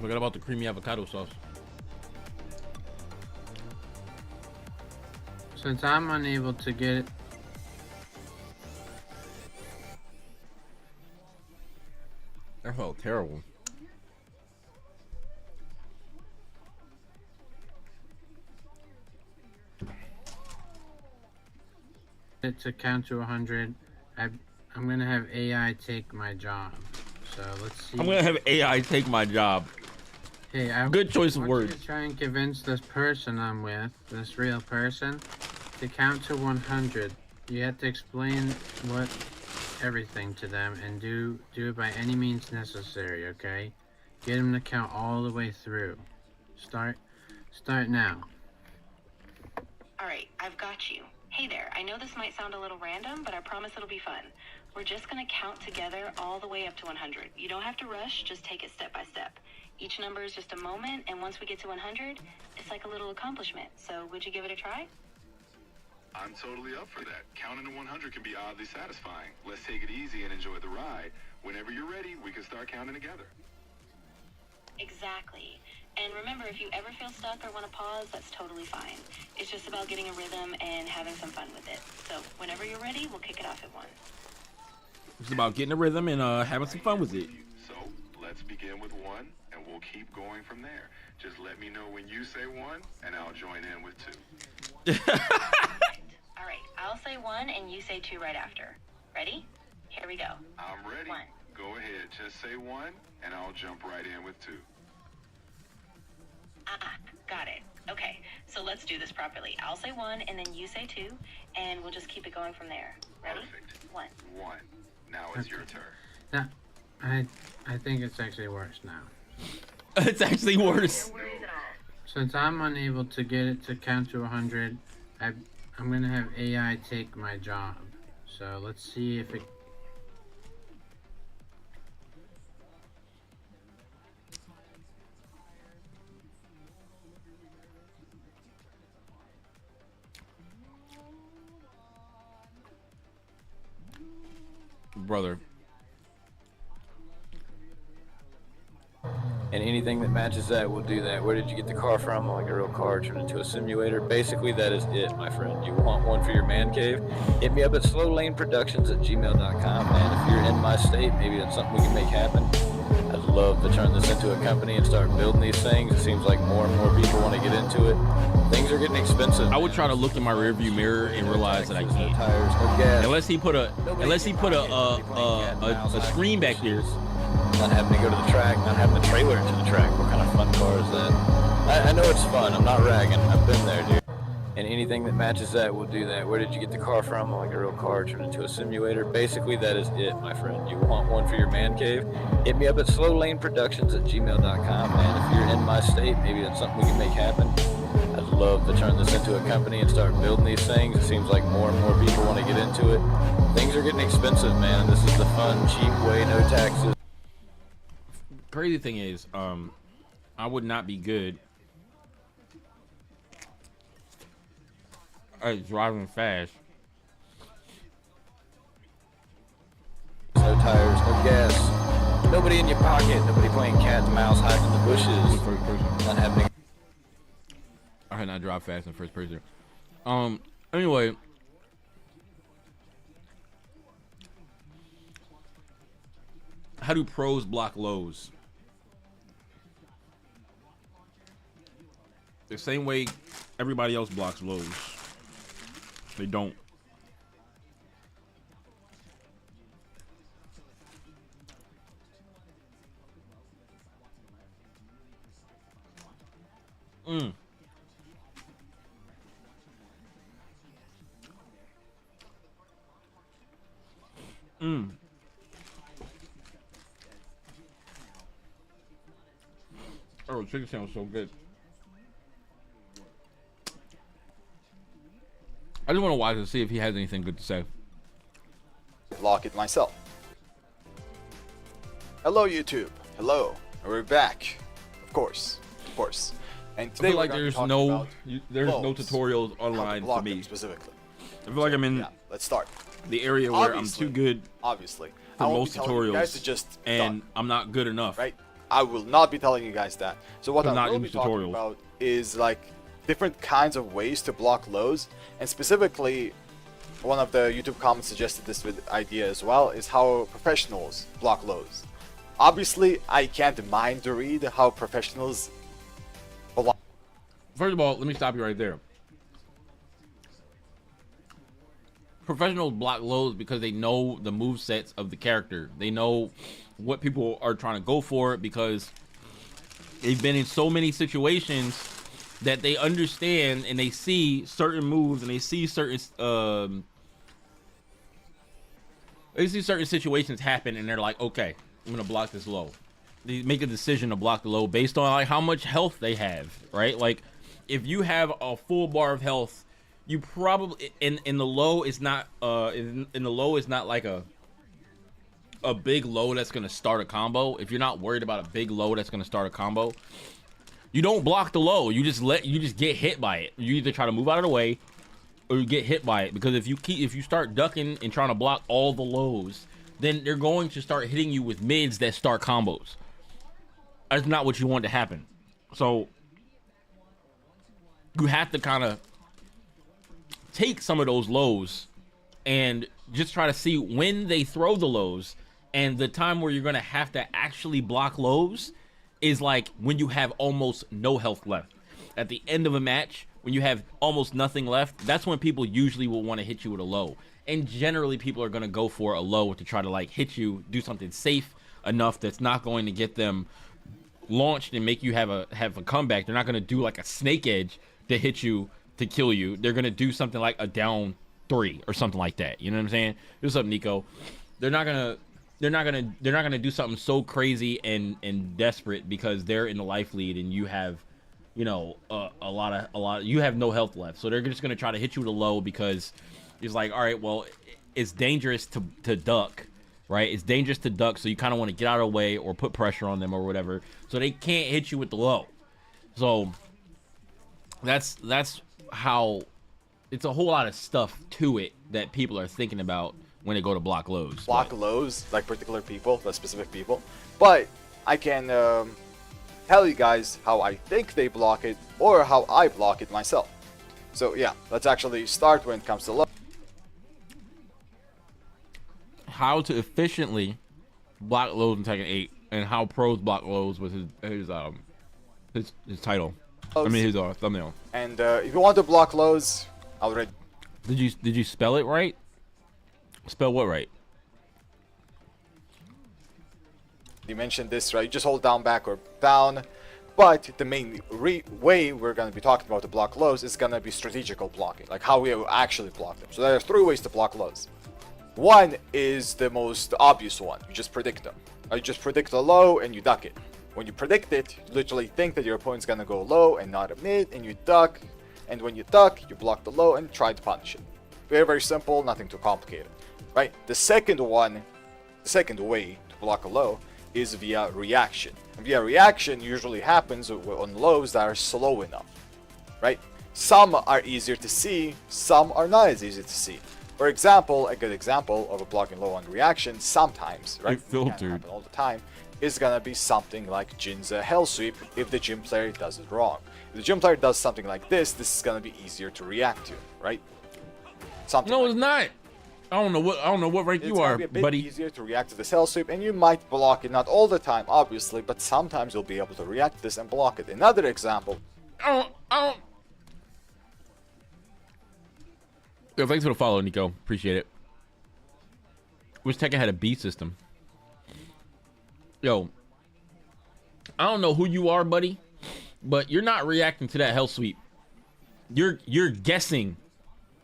forgot about the creamy avocado sauce. Since I'm unable to get That felt terrible. it to count to 100, I'm gonna have AI take my job. So let's see. I'm gonna have AI take my job. Hey, Good choice of want words. you to try and convince this person I'm with, this real person, to count to 100. You have to explain everything to them and do it by any means necessary, okay? Get them to count all the way through. Start now. All right, I've got you. Hey there, I know this might sound a little random, but I promise it'll be fun. We're just gonna count together all the way up to 100. You don't have to rush, just take it step by step. Each number is just a moment, and once we get to 100, it's like a little accomplishment. So would you give it a try? I'm totally up for that. Counting to 100 can be oddly satisfying. Let's take it easy and enjoy the ride. Whenever you're ready, we can start counting together. Exactly. And remember, if you ever feel stuck or want to pause, that's totally fine. It's just about getting a rhythm and having some fun with it. So whenever you're ready, we'll kick it off at 1. It's about getting a rhythm and having some fun with it. So let's begin with 1, and we'll keep going from there. Just let me know when you say 1, and I'll join in with 2. All right, I'll say 1, and you say 2 right after. Ready? Here we go. I'm ready. 1. Go ahead, just say 1, and I'll jump right in with 2. Got it. Okay, so let's do this properly. I'll say 1, and then you say 2, and we'll just keep it going from there. Ready? Perfect. 1. 1. Now it's your turn. Now, I think it's actually worse now. It's actually worse. No worries at all. Since I'm unable to get it to count to 100, I'm gonna have AI take my job. So let's see if it. Brother. And anything that matches that will do that. Where did you get the car from? Like a real car turned into a simulator. Basically, that is it, my friend. You want one for your man cave? Hit me up at slowlaneproductions@gmail.com. And if you're in my state, maybe that's something we can make happen. I'd love to turn this into a company and start building these things. It seems like more and more people want to get into it. Things are getting expensive. I would try to look in my rearview mirror and realize that I No can't. tires, no gas. Unless he put a screen back there. Not having to go to the track, not having the trailer into the track. What kind of fun car is that? I know it's fun. I'm not ragging. I've been there, dude. And anything that matches that will do that. Where did you get the car from? Like a real car turned into a simulator. Basically, that is it, my friend. You want one for your man cave? Hit me up at slowlaneproductions@gmail.com. And if you're in my state, maybe that's something we can make happen. I'd love to turn this into a company and start building these things. It seems like more and more people want to get into it. Things are getting expensive, man. This is the fun, cheap way, no taxes. Crazy thing is, I would not be good at driving fast. No tires, no gas, nobody in your pocket, nobody playing cat and mouse hiding in the bushes, First person. not happening. I had not drive fast in first person. Anyway. How do pros block lows? The same way everybody else blocks lows. They don't. Mm. Oh, chicken sounds so good. I just want to watch and see if he has anything good to say. Lock it myself. Hello, YouTube. Hello. We're back. Of course. And I today feel we're like gonna be there's talking no about tutorials how to online for block me. them specifically. I feel like I'm in Yeah, let's start. the area where Obviously, I'm too good Obviously, for I won't most be telling you guys tutorials, to just and done, I'm not good enough. right. I will not be telling you guys that. So what I'm I not will in be the talking tutorials. about is like different kinds of ways to block lows, and specifically one of the YouTube comments suggested this with idea as well, is how professionals block lows. Obviously, I can't mind read how professionals block. First of all, let me stop you right there. Professionals block lows because they know the move sets of the character. They know what people are trying to go for because they've been in so many situations that they understand and they see certain moves and they see certain situations happen and they're like, okay, I'm gonna block this low. They make a decision to block the low based on like how much health they have, right? Like if you have a full bar of health, you probably in the low is not in the low is not like a big low that's gonna start a combo. If you're not worried about a big low that's gonna start a combo, you don't block the low. You just get hit by it. You either try to move out of the way or you get hit by it, because if you start ducking and trying to block all the lows, then they're going to start hitting you with mids that start combos. That's not what you want to happen. So you have to kind of take some of those lows and just try to see when they throw the lows, and the time where you're going to have to actually block lows is like when you have almost no health left. At the end of a match, when you have almost nothing left, that's when people usually will want to hit you with a low. And generally people are going to go for a low to try to like hit you, do something safe enough that's not going to get them launched and make you have a comeback. They're not going to do like a snake edge to hit you to kill you. They're going to do something like a down 3 or something like that. You know what I'm saying? What's up, Nico? They're not gonna do something so crazy and desperate because they're in the life lead and you have, you know, a lot you have no health left. So they're just gonna try to hit you with a low because it's like, all right, well, it's dangerous to duck, right? It's dangerous to duck, so you kind of want to get out of the way or put pressure on them or whatever, so they can't hit you with the low. So that's how it's a whole lot of stuff to it that people are thinking about when they go to block lows. Block lows, like particular people, like specific people. But I can tell you guys how I think they block it or how I block it myself. So yeah, let's actually start when it comes to low. How to efficiently block lows in Tekken 8 and how pros block lows with his title. I mean his thumbnail. And if you want to block lows, already. Did you spell it right? Spell what right? You mentioned this, right? You just hold down, back, or down. But the main way we're going to be talking about to block lows is going to be strategical blocking, like how we actually block them. So there are 3 ways to block lows. One is the most obvious one. You just predict them. You just predict a low and you duck it. When you predict it, you literally think that your opponent's going to go low and not a mid, and you duck. And when you duck, you block the low and try to punish it. Very, very simple, nothing too complicated. Right? The second way to block a low is via reaction. And via reaction usually happens on lows that are slow enough. Right? Some are easier to see, some are not as easy to see. For example, a good example of a blocking low on reaction sometimes, right? It filtered. Can't happen all the time, is gonna be something like Jin's Hell Sweep if the gym player does it wrong. If the gym player does something like this is gonna be easier to react to, right? Something No, like it's not. I don't know what rank you are, be a bit buddy. easier to react to this Hell Sweep, and you might block it, not all the time, obviously, but sometimes you'll be able to react to this and block it. Another example. Yo, thanks for the follow, Nico. Appreciate it. Wish Tekken had a B system. Yo, I don't know who you are, buddy, but you're not reacting to that Hell Sweep. You're guessing.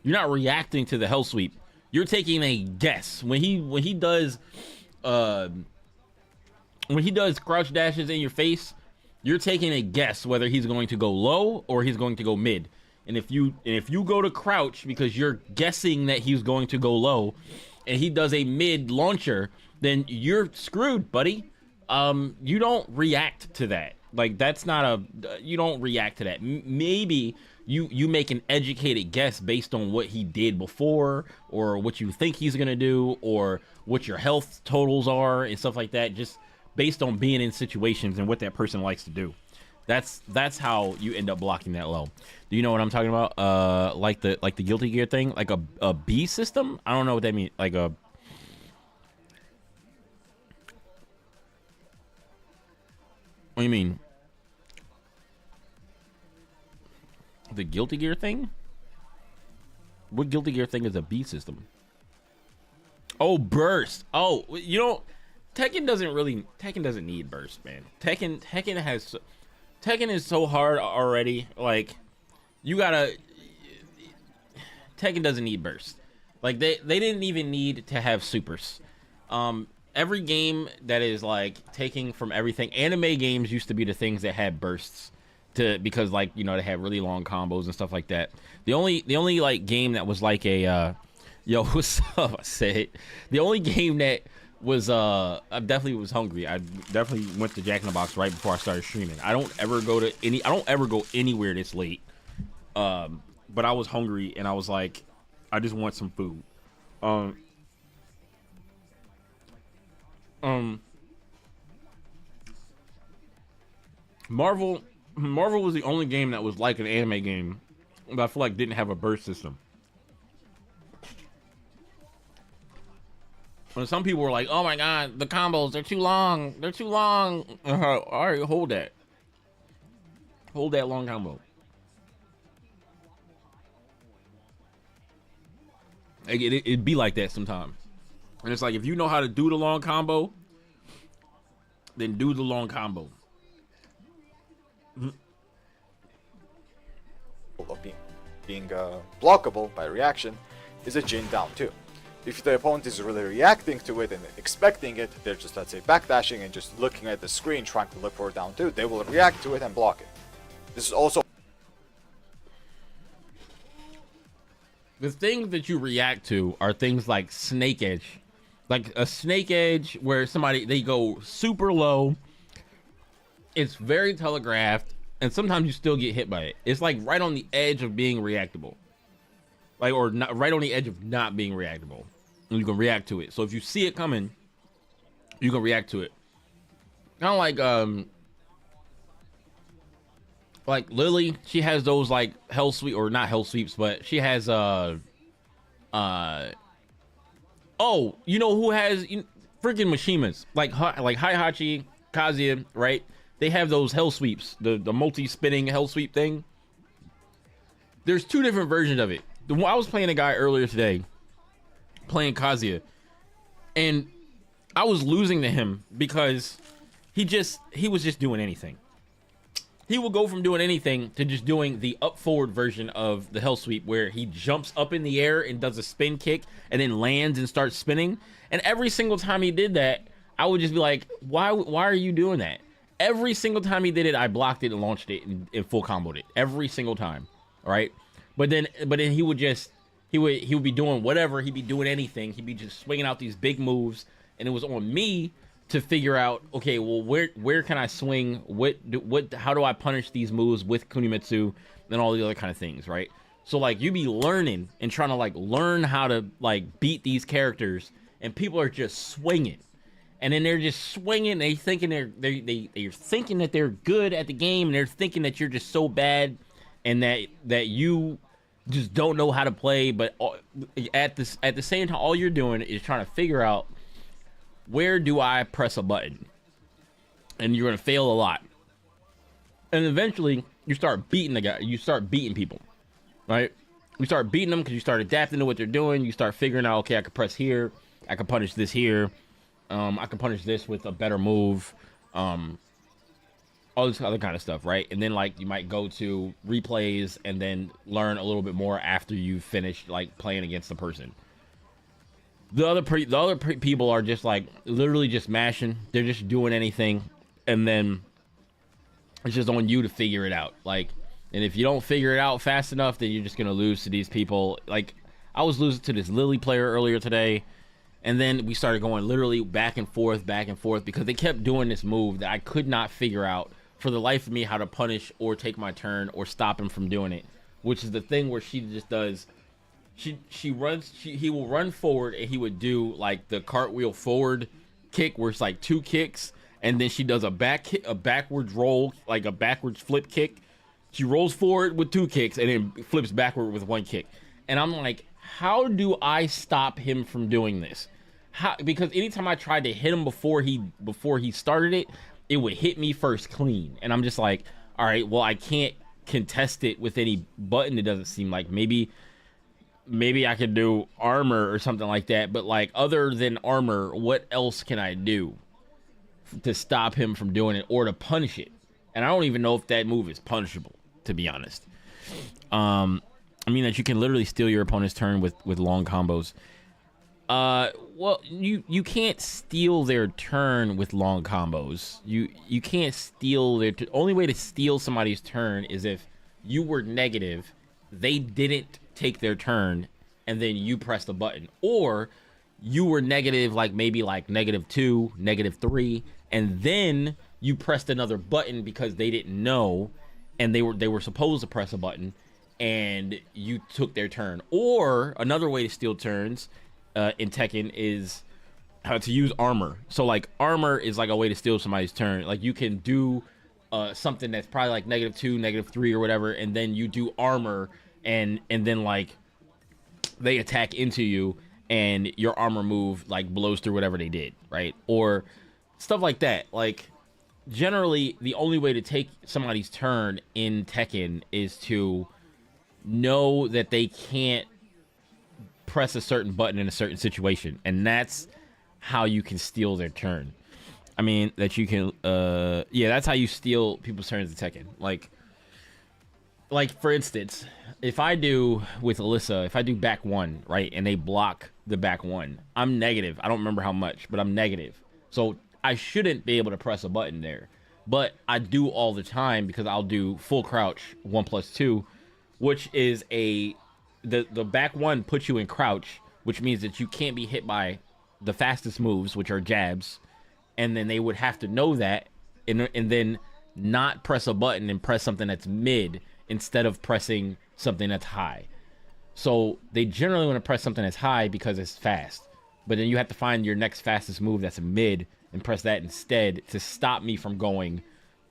You're not reacting to the Hell Sweep. You're taking a guess. When he does crouch dashes in your face, you're taking a guess whether he's going to go low or he's going to go mid. And if you go to crouch because you're guessing that he's going to go low, and he does a mid launcher, then you're screwed, buddy. You don't react to that. Like, that's not you don't react to that. Maybe you make an educated guess based on what he did before, or what you think he's gonna do, or what your health totals are and stuff like that. based on being in situations and what that person likes to do. That's how you end up blocking that low. Do you know what I'm talking about? Like the Guilty Gear thing, like a B system. I don't know what that means. Like a what do you mean? The Guilty Gear thing? What Guilty Gear thing is a B system? Oh, burst. Oh, you know, Tekken doesn't need burst, man. Tekken is so hard already. Like, you gotta. Tekken doesn't need burst. Like they didn't even need to have supers. Every game that is like taking from everything. Anime games used to be the things that had bursts because like, you know, they had really long combos and stuff like that. The only like game that was like a yo, what's up? I said the only game that was I definitely was hungry. I definitely went to Jack in the Box right before I started streaming. I don't ever go anywhere this late. But I was hungry and I was like, I just want some food. Marvel was the only game that was like an anime game that I feel like didn't have a burst system. When some people were like, "Oh my god, the combos, they're too long. They're too long." All right, hold that. Hold that long combo. It'd be like that sometimes. And it's like, if you know how to do the long combo, then do the long combo. Of being blockable by reaction is a Jin down 2. If the opponent is really reacting to it and expecting it, they're just, let's say, backdashing and just looking at the screen trying to look for a down 2, they will react to it and block it. This is also the things that you react to are things like snake edge. Like a snake edge where they go super low. It's very telegraphed, and sometimes you still get hit by it. It's like right on the edge of being reactable. Like, or not right on the edge of not being reactable. And you can react to it. So if you see it coming, you can react to it. Kind of like Lily, she has those like hell sweep, or not hell sweeps, but she has oh, you know who has freaking Mishimas like Heihachi, Kazuya, right? They have those hell sweeps, the multi-spinning hell sweep thing. There's two different versions of it. I was playing a guy earlier today, playing Kazuya, and I was losing to him because he was just doing anything. He will go from doing anything to just doing the up forward version of the hell sweep, where he jumps up in the air and does a spin kick and then lands and starts spinning. And every single time he did that, I would just be like, why are you doing that? Every single time he did it, I blocked it and launched it and full comboed it every single time. All right. But then he would be doing whatever. He'd be doing anything. He'd be just swinging out these big moves. And it was on me to figure out, okay, well, where can I swing? How do I punish these moves with Kunimitsu and all the other kind of things, right? So like you be learning and trying to like learn how to like beat these characters, and people are just swinging, and then they're just swinging. They're thinking they're thinking that they're good at the game, and they're thinking that you're just so bad, and that you just don't know how to play. But at the same time, all you're doing is trying to figure out, where do I press a button? And you're gonna fail a lot. And eventually you start beating the guy. You start beating people, right? You start beating them because you start adapting to what they're doing. You start figuring out, okay, I can press here. I can punish this here. I can punish this with a better move. All this other kind of stuff, right? And then like you might go to replays and then learn a little bit more after you've finished like playing against the person. The other people are just like literally just mashing. They're just doing anything, and then it's just on you to figure it out. Like, and if you don't figure it out fast enough, then you're just gonna lose to these people. Like, I was losing to this Lily player earlier today, and then we started going literally back and forth because they kept doing this move that I could not figure out for the life of me how to punish or take my turn or stop him from doing it. Which is the thing where she just does. He will run forward and he would do like the cartwheel forward kick where it's like two kicks, and then she does a backwards roll, like a backwards flip kick. She rolls forward with 2 kicks and then flips backward with 1 kick. And I'm like, how do I stop him from doing this? Because anytime I tried to hit him before he started it, it would hit me first clean. And I'm just like, all right, well, I can't contest it with any button. It doesn't seem like. Maybe I could do armor or something like that. But like, other than armor, what else can I do to stop him from doing it or to punish it? And I don't even know if that move is punishable, to be honest. I mean that you can literally steal your opponent's turn with long combos. Well, you can't steal their turn with long combos. You can't steal their only way to steal somebody's turn is if you were negative, they didn't take their turn, and then you press the button, or you were negative, like maybe like -2, -3, and then you pressed another button because they didn't know, and they were supposed to press a button, and you took their turn. Or another way to steal turns in Tekken is to use armor. So like armor is like a way to steal somebody's turn. Like you can do something that's probably like -2, -3 or whatever, and then you do armor, and then like they attack into you, and your armor move like blows through whatever they did, right? Or stuff like that. Like generally the only way to take somebody's turn in Tekken is to know that they can't press a certain button in a certain situation, and that's how you can steal their turn. I mean that you can yeah, that's how you steal people's turns in Tekken. Like for instance, if I do with Alyssa, if I do back 1, right, and they block the back 1, I'm negative. I don't remember how much, but I'm negative. So I shouldn't be able to press a button there, but I do all the time because I'll do full crouch 1+2, which is the back 1 puts you in crouch, which means that you can't be hit by the fastest moves, which are jabs, and then they would have to know that, and then not press a button and press something that's mid instead of pressing something that's high. So they generally want to press something that's high because it's fast, but then you have to find your next fastest move that's a mid and press that instead to stop me from going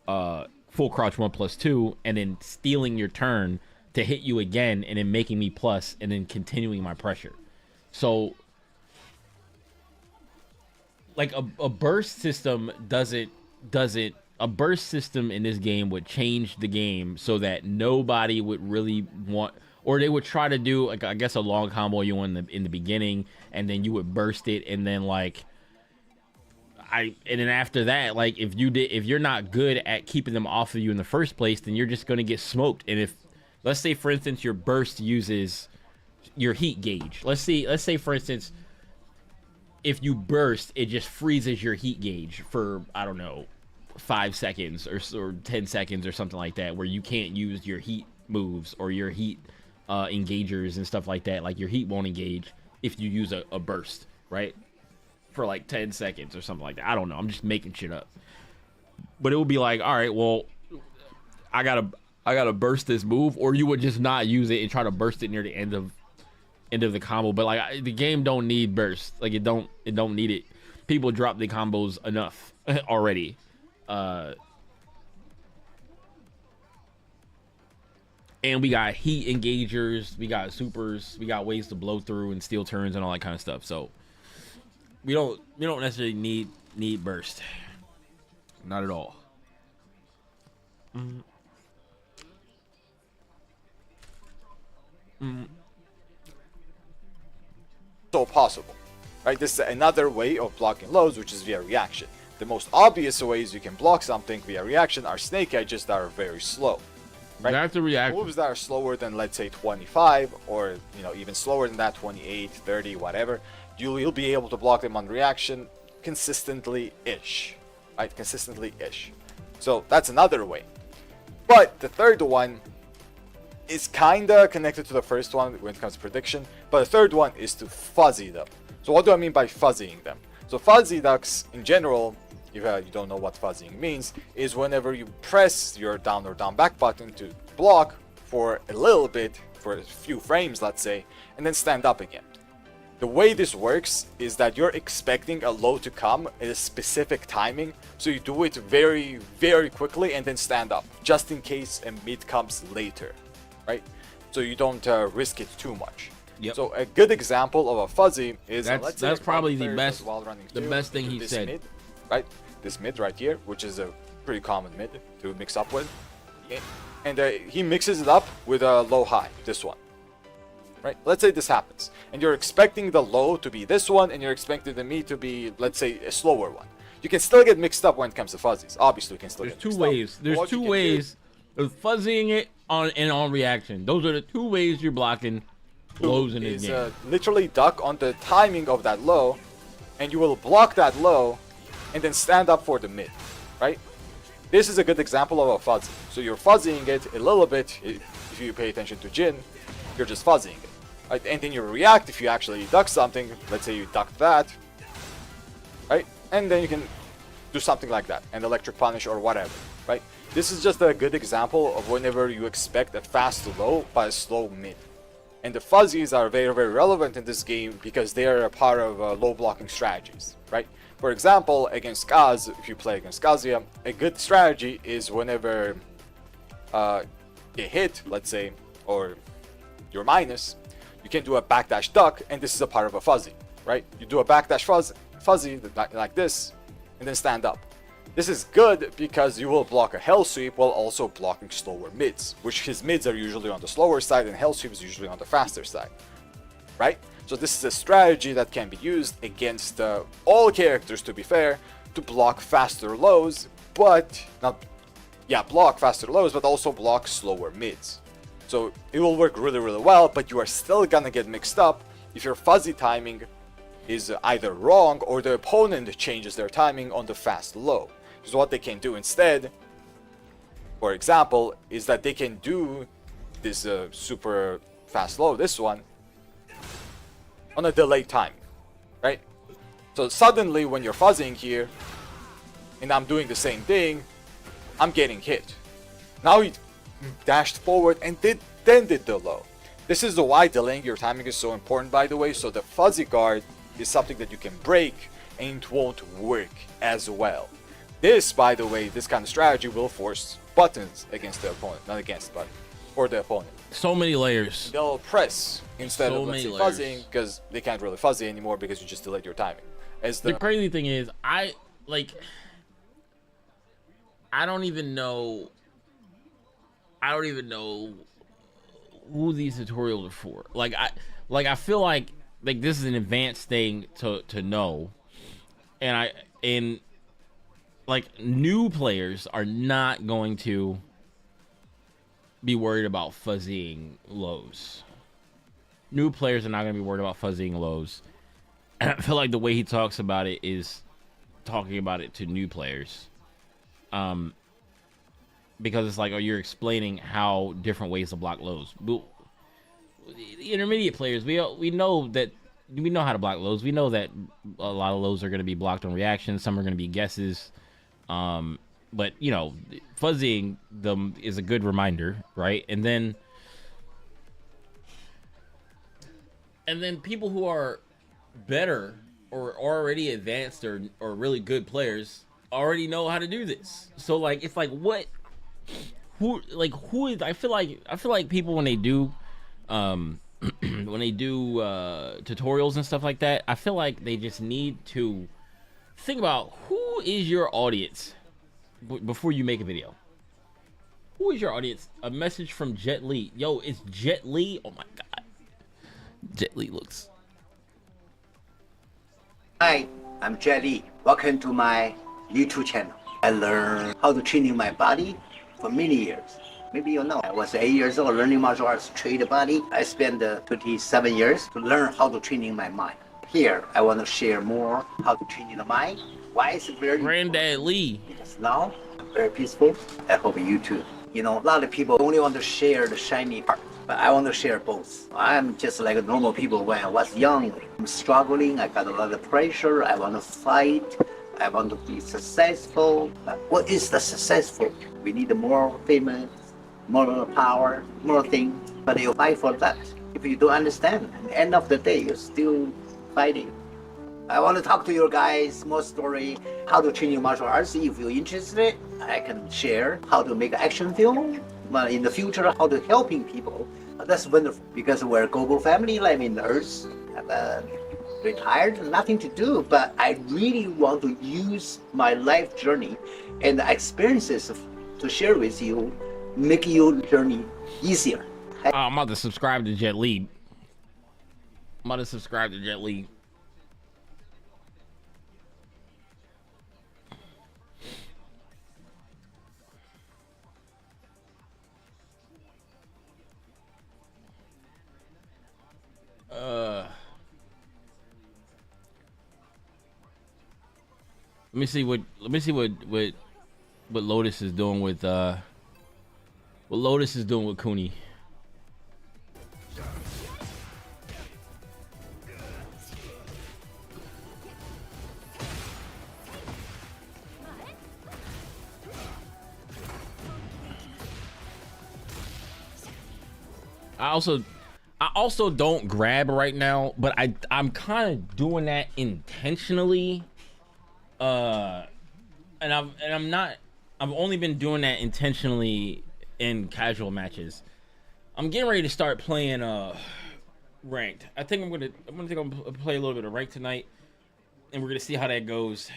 full crouch 1+2 and then stealing your turn to hit you again and then making me plus and then continuing my pressure. So like a burst system a burst system in this game would change the game so that nobody would really want, or they would try to do like, I guess, a long combo you in the beginning, and then you would burst it, and then like and then after that, like if you're not good at keeping them off of you in the first place, then you're just going to get smoked. And if, let's say for instance, your burst uses your heat gauge, let's say for instance, if you burst, it just freezes your heat gauge for, I don't know, 5 seconds or 10 seconds or something like that, where you can't use your heat moves or your heat engagers and stuff like that. Like your heat won't engage if you use a burst, right? For like 10 seconds or something like that. I don't know. I'm just making shit up. But it would be like, all right, well, I gotta burst this move, or you would just not use it and try to burst it near the end of the combo. But like the game don't need burst. Like it don't need it. People drop the combos enough already. And we got heat engagers, we got supers, we got ways to blow through and steal turns and all that kind of stuff. So we don't necessarily need burst. Not at all. So possible, right? This is another way of blocking lows, which is via reaction. The most obvious ways you can block something via reaction are snake edges that are very slow, right? That's a reaction. Moves that are slower than, let's say, 25, or even slower than that, 28, 30, whatever. You'll be able to block them on reaction consistently-ish, right? Consistently-ish. So that's another way. But the third one is kinda connected to the first one when it comes to prediction, but the third one is to fuzzy them. So what do I mean by fuzzying them? So fuzzy ducks in general, if you don't know what fuzzying means, is whenever you press your down or down back button to block for a little bit, for a few frames, let's say, and then stand up again. The way this works is that you're expecting a low to come at a specific timing, so you do it very, very quickly and then stand up, just in case a mid comes later, right? So you don't risk it too much. Yep. So a good example of a fuzzy is that's probably the best thing he this said. Mid, right? This mid right here, which is a pretty common mid to mix up with, and he mixes it up with a low high, this one. Right? Let's say this happens, and you're expecting the low to be this one, and you're expecting the mid to be, let's say, a slower one. You can still get mixed up when it comes to fuzzies. Obviously, you can still get mixed up. There's two ways of fuzzying it on reaction. Those are the two ways you're blocking lows in this game. Literally duck on the timing of that low, and you will block that low, and then stand up for the mid, right? This is a good example of a fuzzy. So you're fuzzying it a little bit. If you pay attention to Jin, you're just fuzzying it. Right? And then you react if you actually duck something. Let's say you ducked that, right? And then you can do something like that, an electric punish or whatever, right? This is just a good example of whenever you expect a fast low by a slow mid. And the fuzzies are very, very relevant in this game because they are a part of low blocking strategies, right? For example, against Kaz, if you play against Kazuya, a good strategy is whenever you hit, let's say, or you're minus, you can do a backdash duck, and this is a part of a fuzzy, right? You do a backdash fuzzy like this, and then stand up. This is good because you will block a hell sweep while also blocking slower mids, which his mids are usually on the slower side and hell sweep is usually on the faster side, right? So this is a strategy that can be used against all characters, to be fair, to block faster lows, but block faster lows, but also block slower mids. So it will work really, really well, but you are still gonna get mixed up if your fuzzy timing is either wrong or the opponent changes their timing on the fast low. Because what they can do instead, for example, is that they can do this super fast low, this one, on a delayed time, right? So suddenly when you're fuzzying here, and I'm doing the same thing, I'm getting hit. Now he dashed forward and then did the low. This is why delaying your timing is so important, by the way. So the fuzzy guard is something that you can break and it won't work as well. This, by the way, this kind of strategy will force buttons against the opponent, not against, but for the opponent. So many layers. They'll press instead So of, let's say, many layers. fuzzying, because they can't really fuzzy anymore because you just delayed your timing. As The crazy thing is, I don't even know who these tutorials are for. I feel like this is an advanced thing to know, and new players are not going to be worried about fuzzying lows. New players are not going to be worried about fuzzying lows. And I feel like the way he talks about it is talking about it to new players. Because it's like, oh, you're explaining how different ways to block lows. But the intermediate players, we know how to block lows. We know that a lot of lows are going to be blocked on reactions. Some are going to be guesses. But fuzzying them is a good reminder, right? And then people who are better or already advanced or really good players already know how to do this. So it's like, who is, I feel like people when they do tutorials and stuff like that, I feel like they just need to think about who is your audience before you make a video. Who is your audience? A message from Jet Li. Yo, it's Jet Li. Oh my god, Jet Li looks. Hi, I'm Jet Li. Welcome to my YouTube channel. I learned how to training my body for many years. Maybe you know, I was 8 years old learning martial arts, train the body. I spent 27 years to learn how to training my mind. Here, I want to share more how to train the mind. Why is it very Granddad Lee? Because now, I'm very peaceful. I hope you too. A lot of people only want to share the shiny part, but I want to share both. I'm just like normal people when I was young. I'm struggling, I got a lot of pressure, I want to fight, I want to be successful. But what is the successful? We need more famous, more power, more things, but you fight for that. If you don't understand, at the end of the day, you still fighting. I want to talk to you guys more story, how to train your martial arts. If you're interested, I can share how to make action film. But in the future, how to helping people. That's wonderful because we're a global family. I'm in the Earth. I'm retired, nothing to do. But I really want to use my life journey and the experiences to share with you, make your journey easier. I'm about to subscribe to Jet Li. I'm about to subscribe to Jet Li. Let me see what Lotus is doing with what Lotus is doing with Kuni. I also don't grab right now, but I'm kind of doing that intentionally. And I've only been doing that intentionally in casual matches. I'm getting ready to start playing ranked. I think I'm gonna play a little bit of ranked tonight, and we're gonna see how that goes.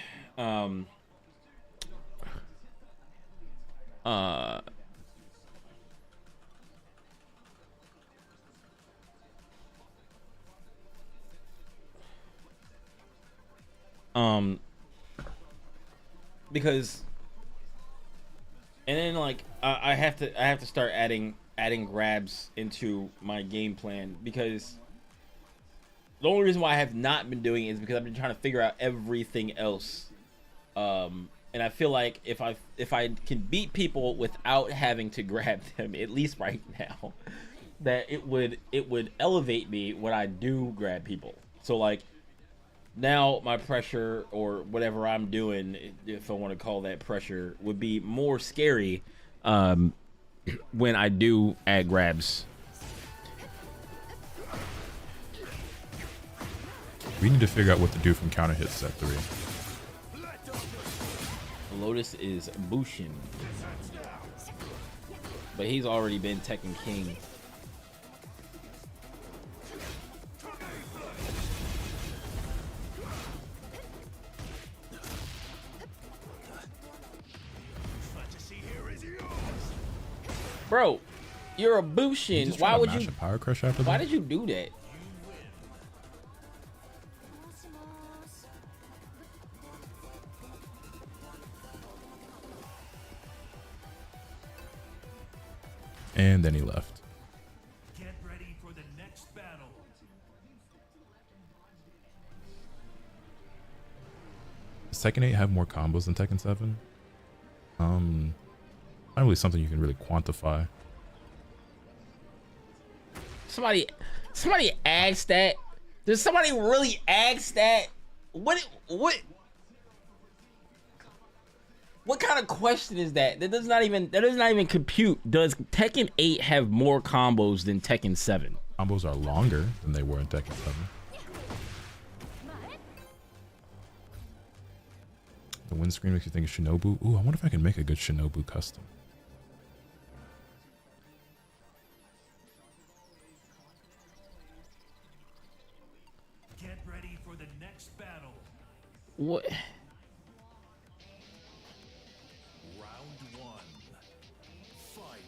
Because, and then like I have to start adding grabs into my game plan, because the only reason why I have not been doing it is because I've been trying to figure out everything else. And I feel like if I can beat people without having to grab them, at least right now, that it would elevate me when I do grab people. So like, now my pressure, or whatever I'm doing, if I want to call that pressure, would be more scary when I do add grabs. We need to figure out what to do from counter hits set 3. Lotus is Bushin, but he's already been Tekken King. Bro, you're a Bushin. Why would you? Power crush after why that? did you do that? And then he left. Get ready for the next battle. Does Tekken 8 have more combos than Tekken 7? Not really something you can really quantify. Somebody asked that. Does somebody really ask that? What kind of question is that? That does not even compute. Does Tekken 8 have more combos than Tekken 7? Combos are longer than they were in Tekken 7. The windscreen makes you think of Shinobu. Ooh, I wonder if I can make a good Shinobu custom. Get ready for the next battle. What? Round 1. Fight.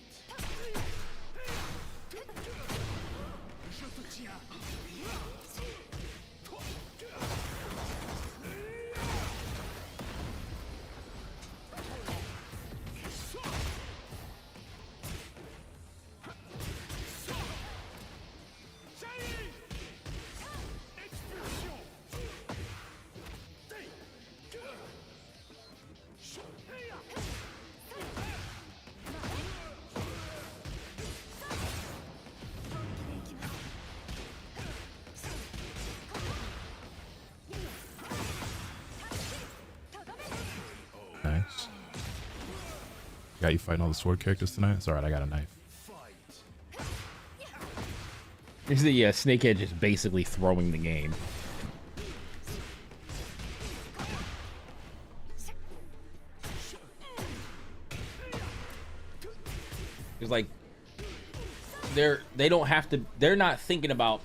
Nice. Got you fighting all the sword characters tonight? It's alright, I got a knife. Yeah, Snakehead just basically throwing the game. It's like they don't have to. They're not thinking about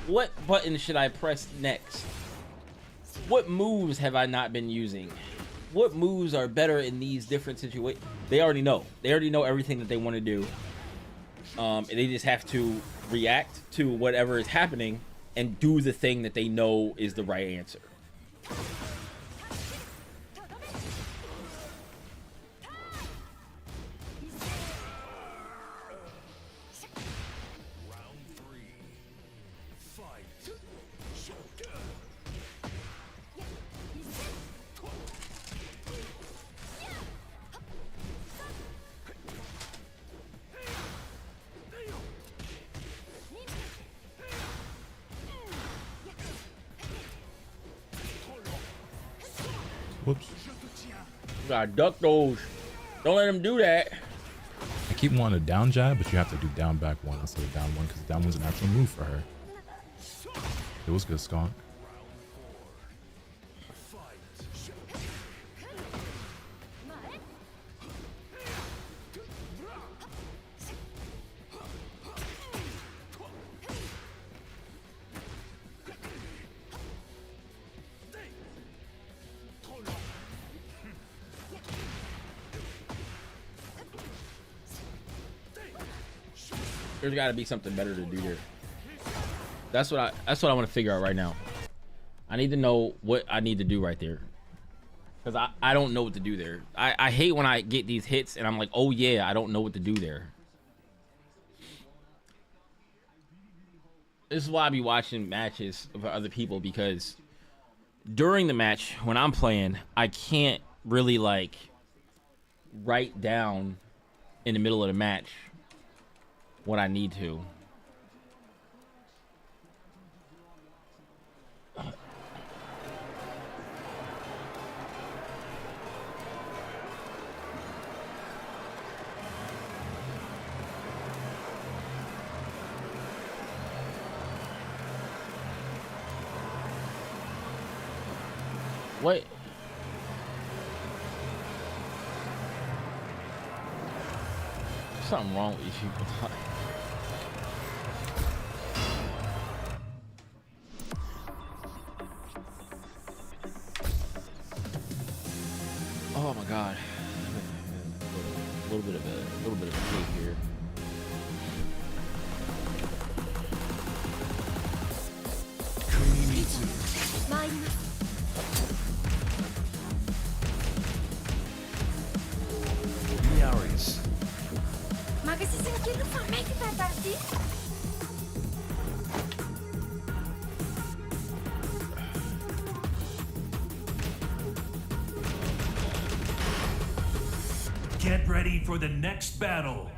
what button should I press next? What moves have I not been using? What moves are better in these different situations? They already know. They already know everything that they want to do. They just have to react to whatever is happening and do the thing that they know is the right answer. Whoops. You gotta duck those. Don't let them do that. I keep wanting a down jab, but you have to do down back one instead of down one because down one's an actual move for her. It was good, Skunk. There's got to be something better to do here. That's what I want to figure out right now. I need to know what I need to do right there, because I don't know what to do there. I hate when I get these hits and I'm like, oh yeah, I don't know what to do there. This is why I be watching matches of other people, because during the match when I'm playing, I can't really like write down in the middle of the match what I need to. What? Something wrong with you. Oh my god. A little bit of a cake here. Kunimitsu. Yaris. Get ready for the next battle.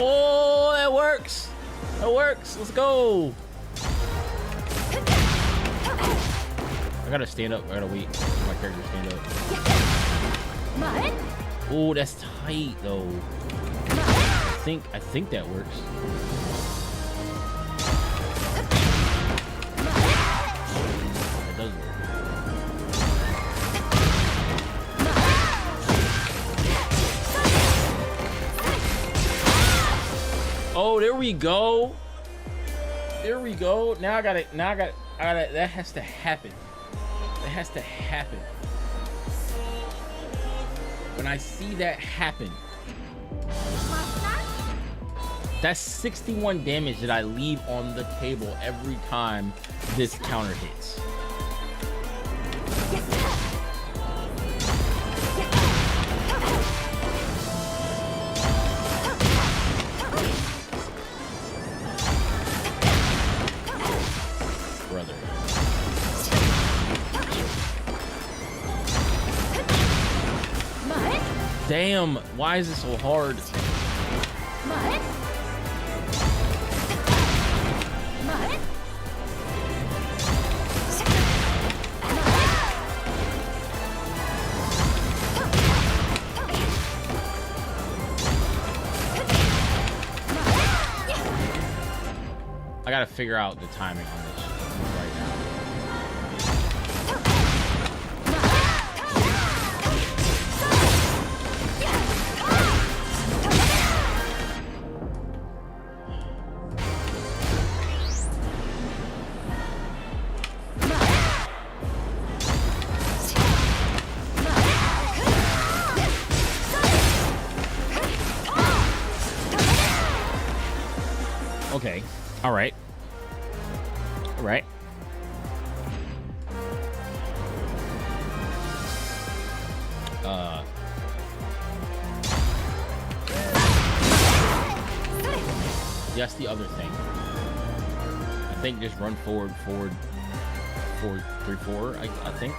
Oh, that works. That works. Let's go. I gotta stand up. I gotta wait for my character to stand up. Oh, that's tight though. I think that works. It does work. Oh, there we go. There we go. Now I gotta, that has to happen. That has to happen. When I see that happen, that's 61 damage that I leave on the table every time this counter hits. Brother. Damn, why is it so hard? I gotta figure out the timing on this right now. Okay. All right. All right. That's the other thing. I think just run forward, 4, 3, 4. I think.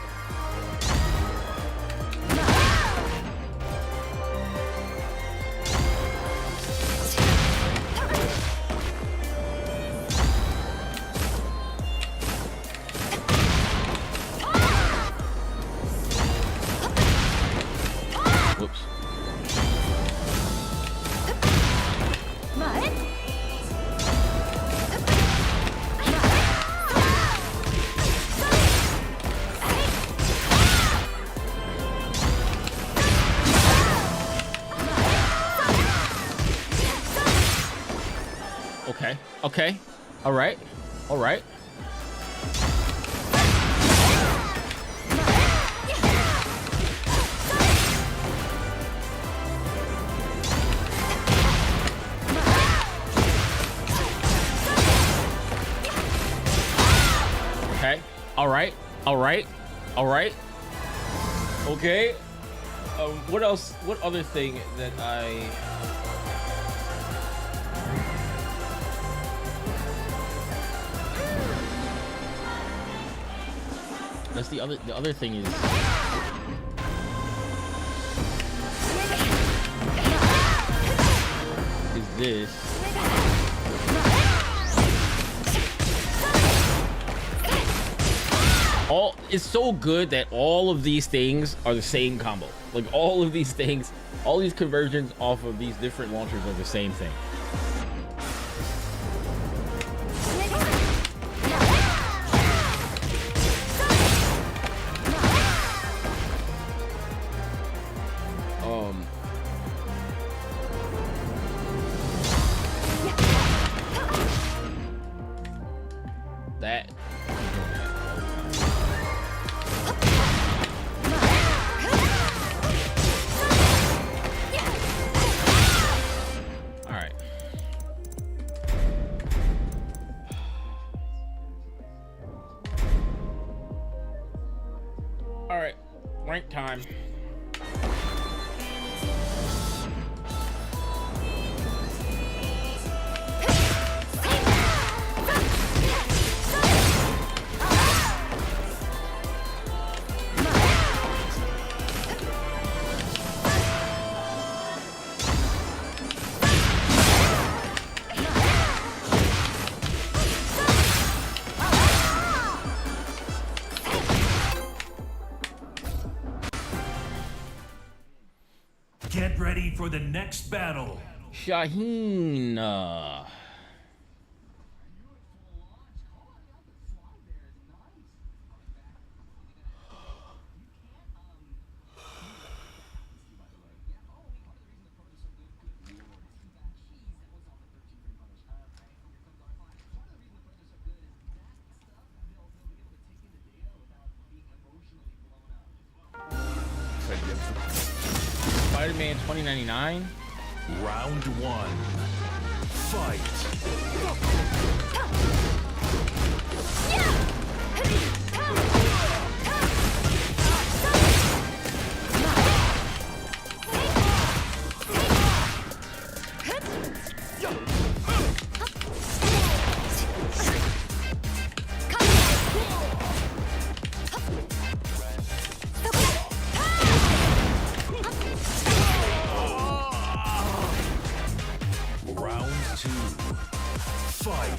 Okay. All right. All right. Okay. All right. All right. All right. Okay. What else? What other thing that I... That's the other thing is this. It's so good that all of these things are the same combo. Like all of these things, all these conversions off of these different launchers are the same thing. Rank time. the next battle. Shaheen. Spider-Man 2099. Round one. Fight. Round two. Fight.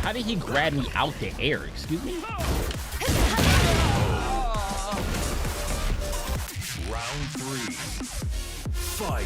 How did he grab me out the air? Excuse me? Round three. Fight.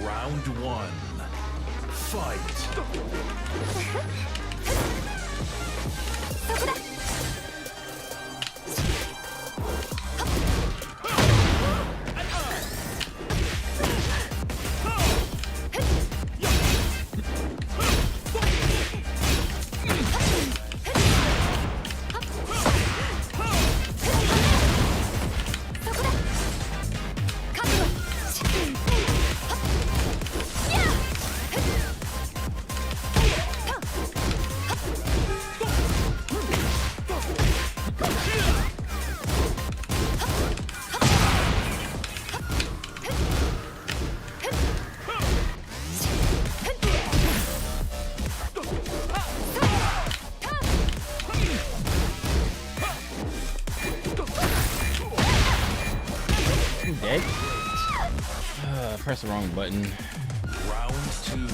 Round one. Fight. Dead? Press the wrong button. Round two.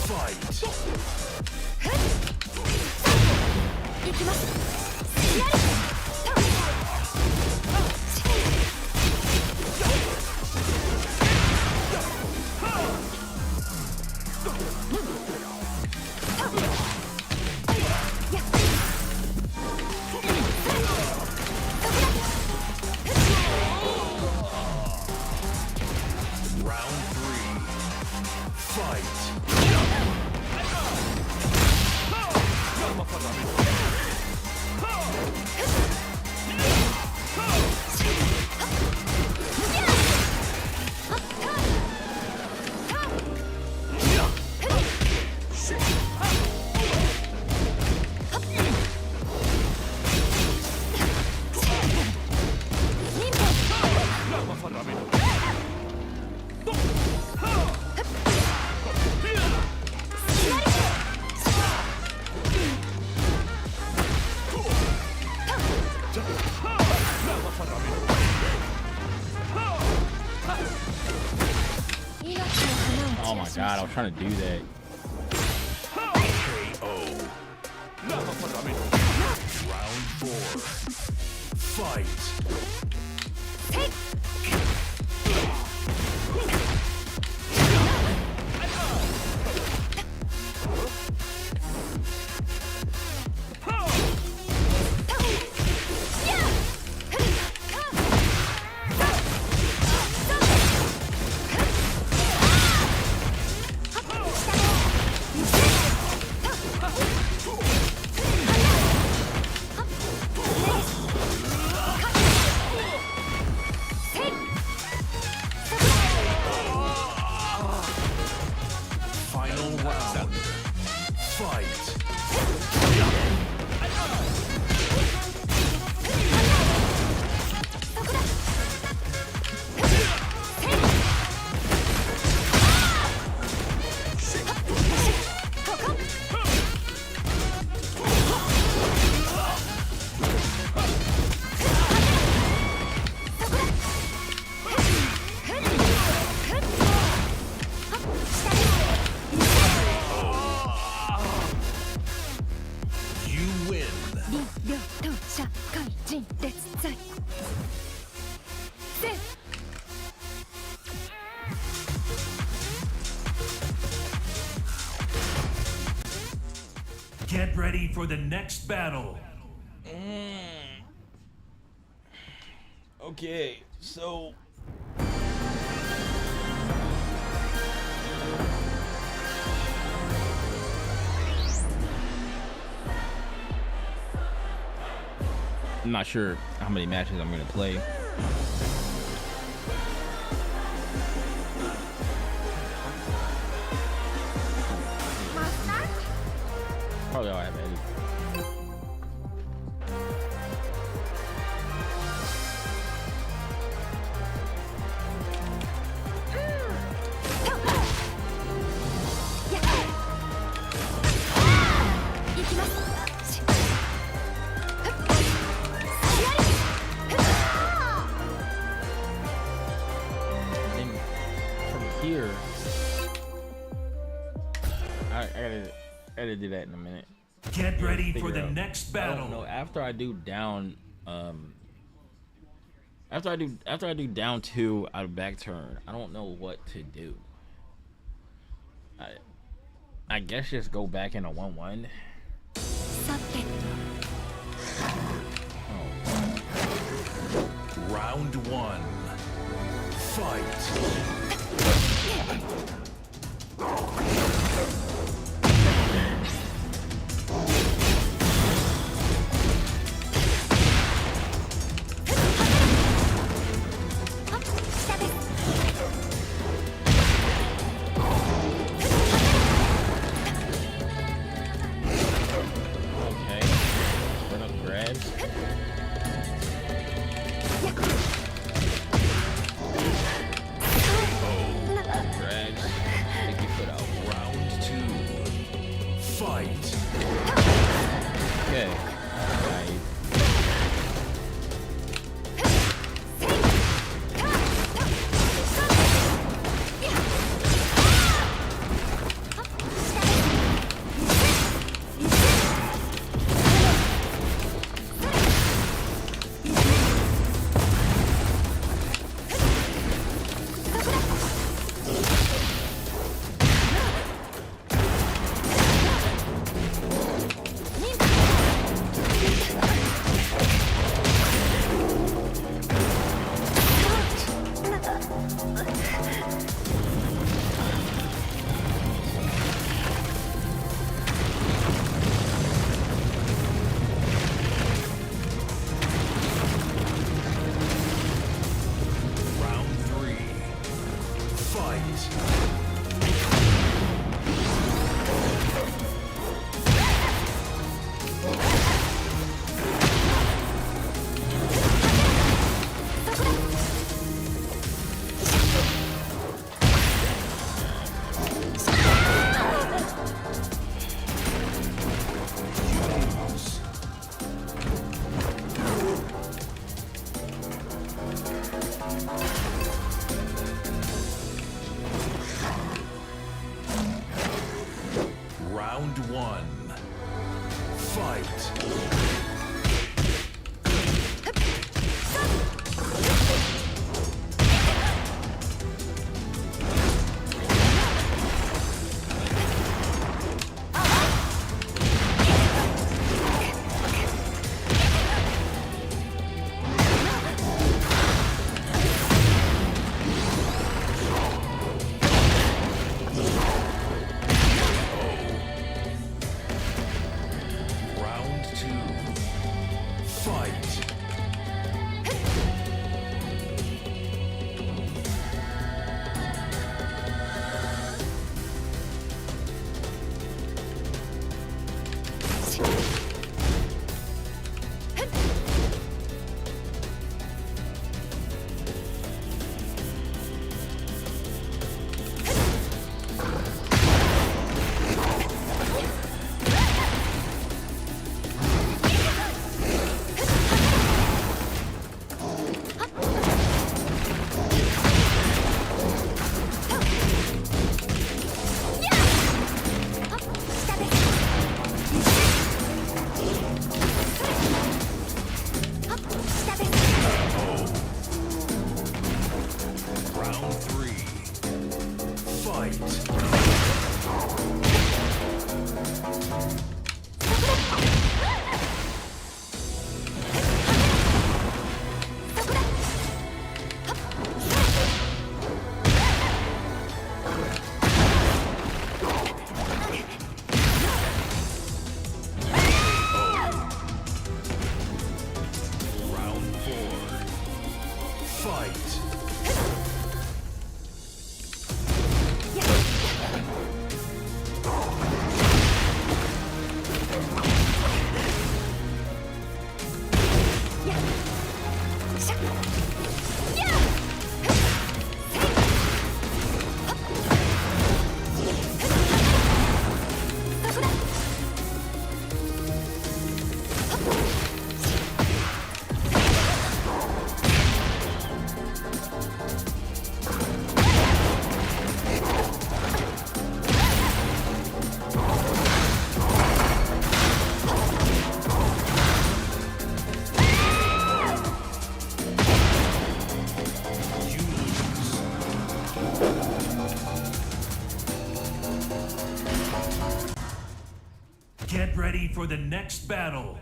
Fight. Round three. Fight. Oh my god, I was trying to do that. Round 4. Fight. Final round. Fight. You win. Get ready for the next battle. Okay, so I'm not sure how many matches I'm gonna play. Probably all I have any. Here, I gotta do that in a minute. Get ready for Figure the out. next I don't battle. know. After I do down, after I do down 2 out of back turn, I don't know what to do. I guess just go back into 1-1. Round 1. Fight. Okay. Run up grabs. Grabs. Round 2. Fight. Round 3. Fight. Round 4. Fight. Get ready for the next battle.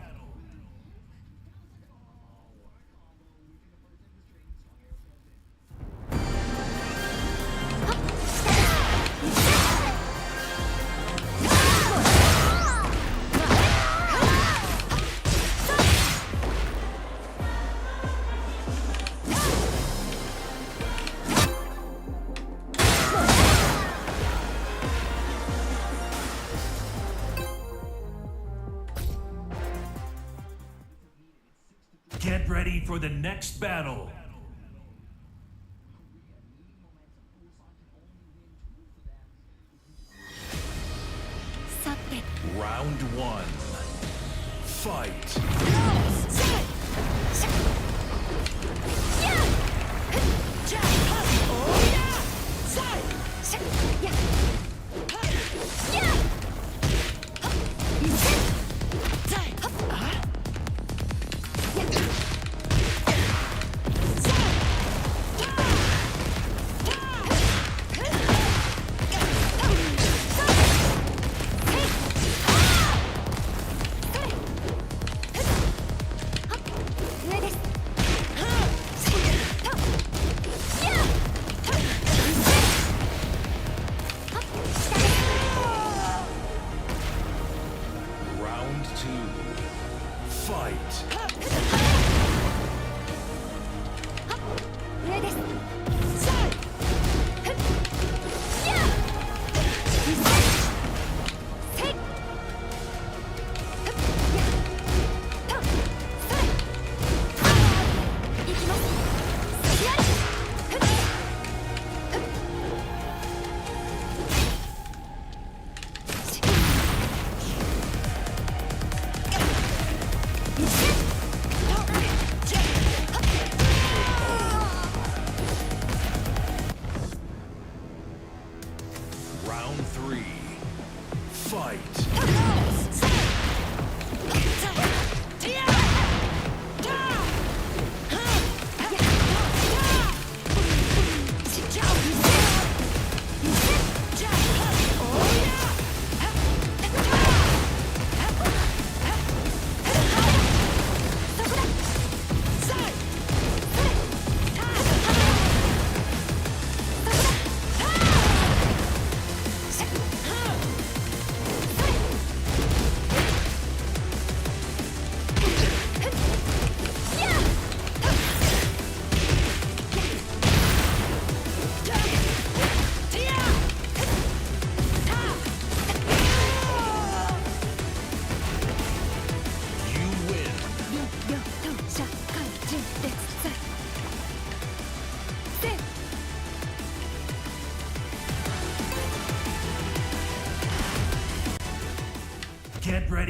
Get ready for the next battle. Round 1. Fight. Round 2. Fight.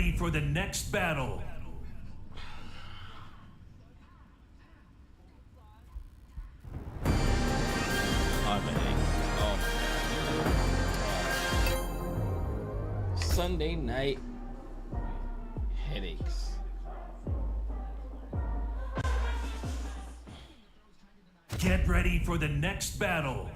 ready for the next battle. Sunday night headaches. Get ready for the next battle.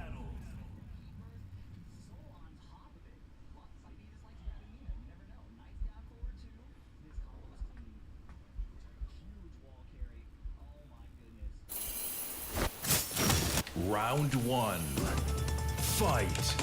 Round 1. Fight.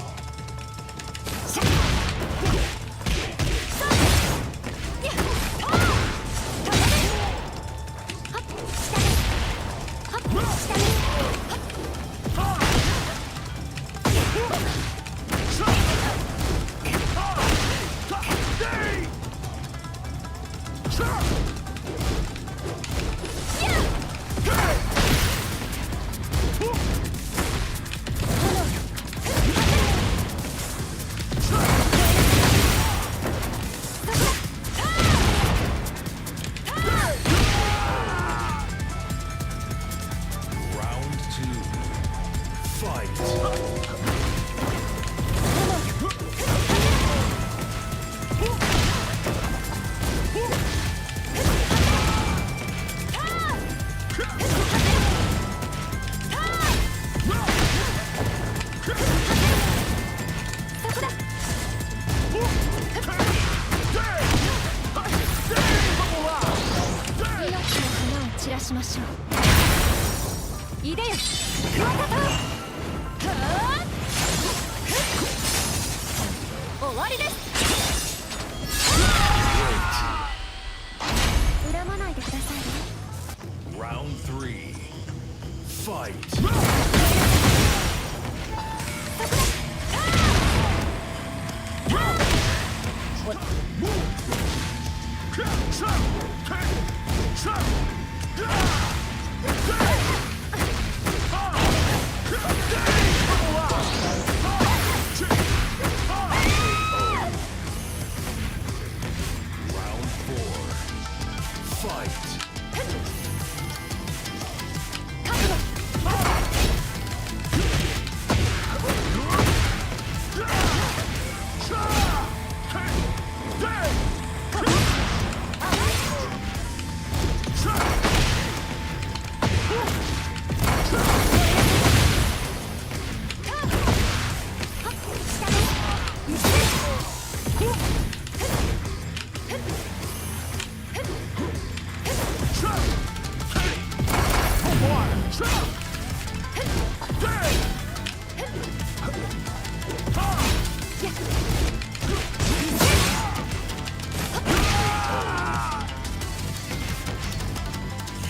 Round 3. Fight. Round 4. Fight.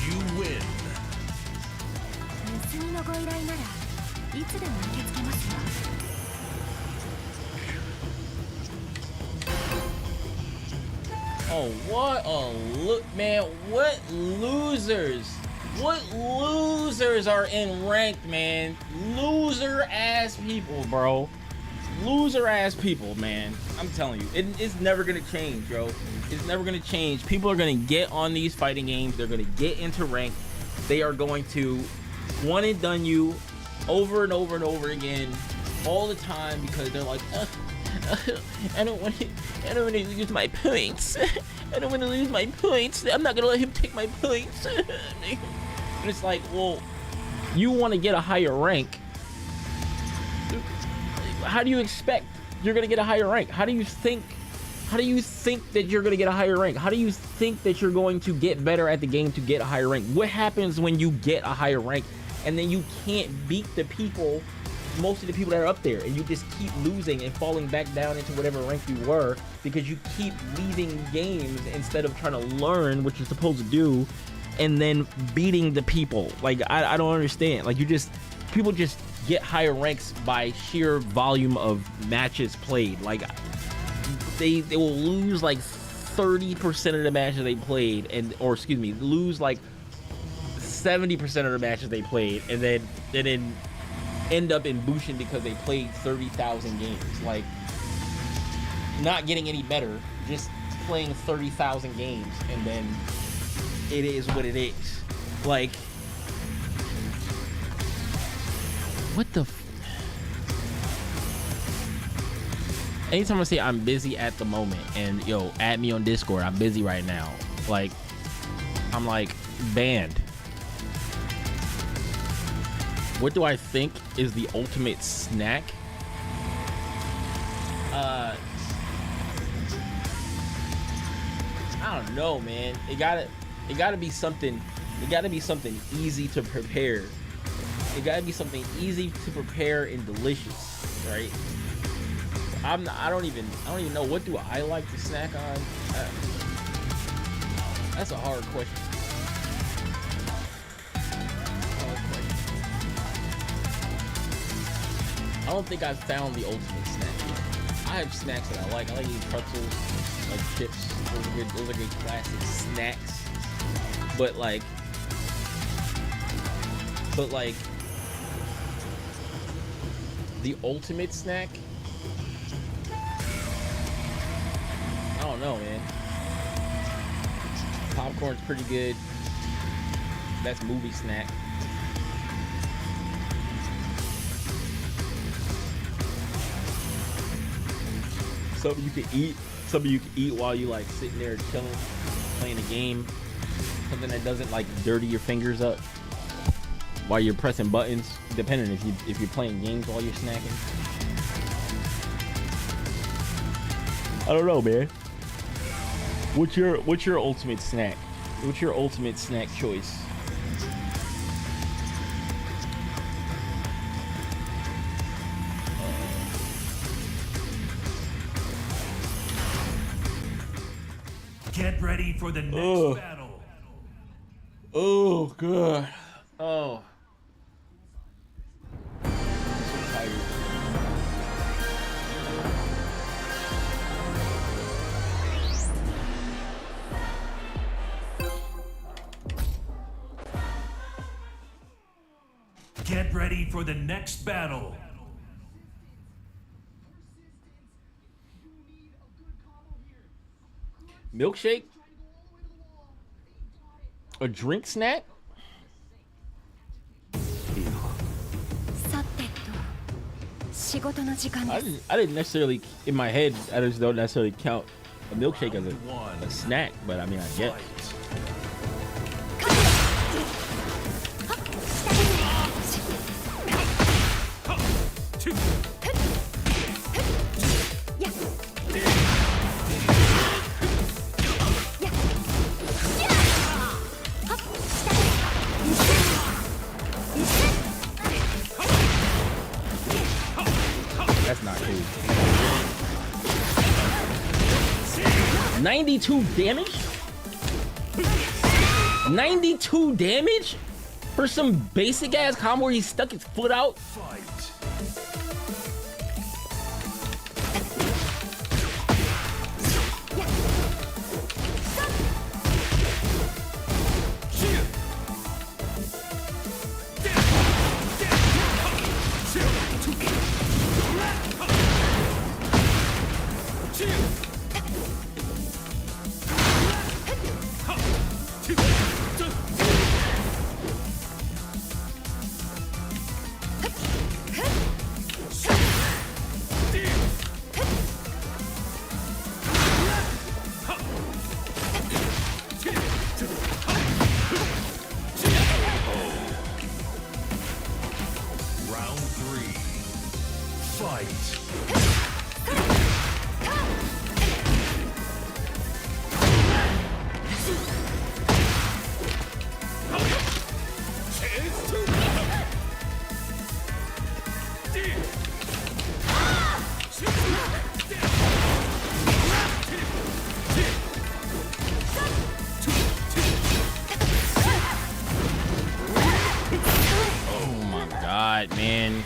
You win. Oh, what a look, man. What losers? What losers are in ranked, man? Loser ass people, bro. Loser ass people, man. I'm telling you, it's never gonna change, bro. It's never gonna change. People are gonna get on these fighting games. They're gonna get into rank. They are going to one and done you over and over and over again all the time because they're like, I don't want to lose my points. I don't want to lose my points. I'm not gonna let him take my points. And it's like, well, you want to get a higher rank. How do you expect you're gonna get a higher rank? How do you think that you're gonna get a higher rank? How do you think that you're going to get better at the game to get a higher rank? What happens when you get a higher rank and then you can't beat the people, most of the people that are up there, and you just keep losing and falling back down into whatever rank you were because you keep leaving games instead of trying to learn what you're supposed to do and then beating the people? Like, I don't understand. Like, people just get higher ranks by sheer volume of matches played. Like, they will lose like 30% of the matches they played, lose like 70% of the matches they played, and then end up in Bushin because they played 30,000 games. Like, not getting any better, just playing 30,000 games, and then it is what it is. Like, what the anytime I say I'm busy at the moment, and yo, add me on Discord, I'm busy right now, like, I'm like banned. What do I think is the ultimate snack? I don't know, man. It gotta be something. It gotta be something easy to prepare. It gotta be something easy to prepare and delicious, right? I don't even know, what do I like to snack on. That's a hard question. I don't think I've found the ultimate snack yet. I have snacks that I like. I like eating pretzels, like chips. Those are good classic snacks. But like, the ultimate snack, I don't know, man. Popcorn's pretty good. That's movie snack. Something you can eat. Something you can eat while you like sitting there chilling, playing a game. Something that doesn't like dirty your fingers up while you're pressing buttons. Depending if you're playing games while you're snacking. I don't know, man. What's your ultimate snack? What's your ultimate snack choice? Get ready for the next battle. Oh, God. Oh. I'm so tired. Get ready for the next battle. Milkshake? A drink snack? I didn't necessarily, in my head, I just don't necessarily count a milkshake as a snack, but I mean, I guess. That's not cool. 92 damage? 92 damage? For some basic ass combo where he stuck his foot out? Man.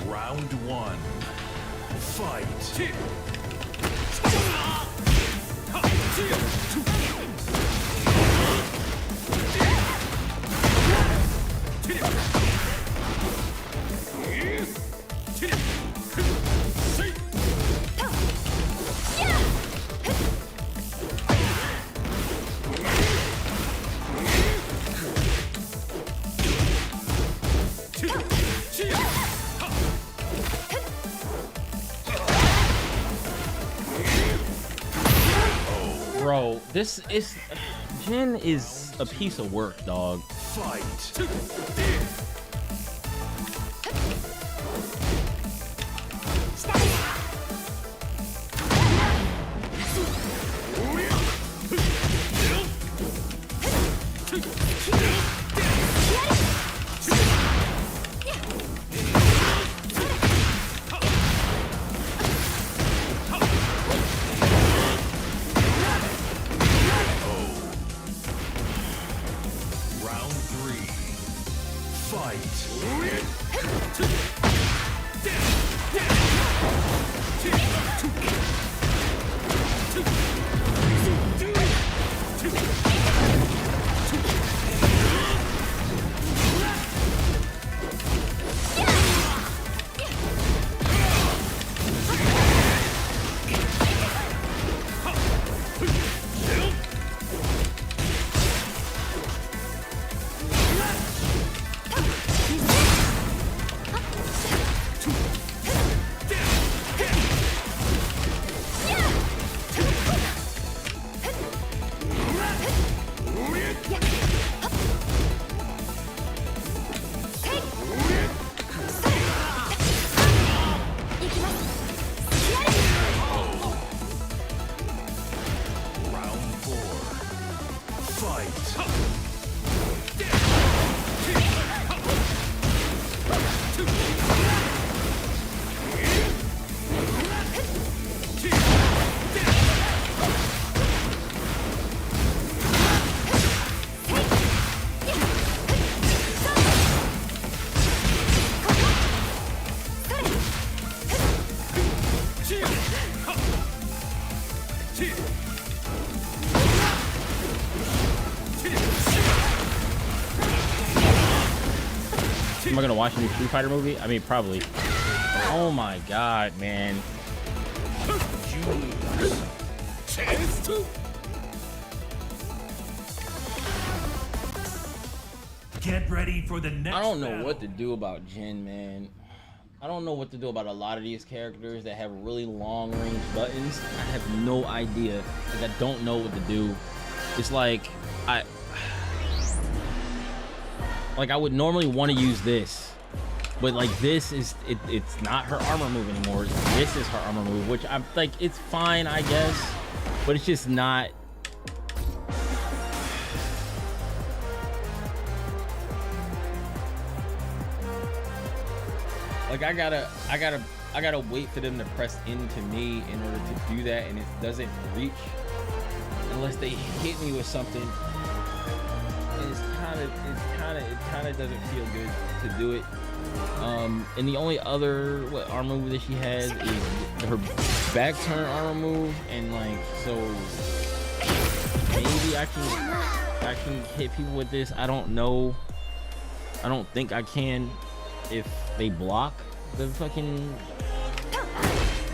Round one. Bro, this is... Jin is a piece of work, dog. Fight. Round 3. Am I gonna watch a new Street Fighter movie? I mean, probably. Oh my god, man. Get ready for the next I don't know battle. what to do about Jin, man. I don't know what to do about a lot of these characters that have really long range buttons. I have no idea. Like, I don't know what to do. It's like I would normally want to use this, but like this is it's not her armor move anymore. This is her armor move, which I'm like, it's fine, I guess, but it's just not. Like I gotta wait for them to press into me in order to do that, and it doesn't reach unless they hit me with something. And it kind of doesn't feel good to do it. And the only other armor move that she has is her back turn armor move, and like, so maybe I can hit people with this. I don't know. I don't think I can if they block the fucking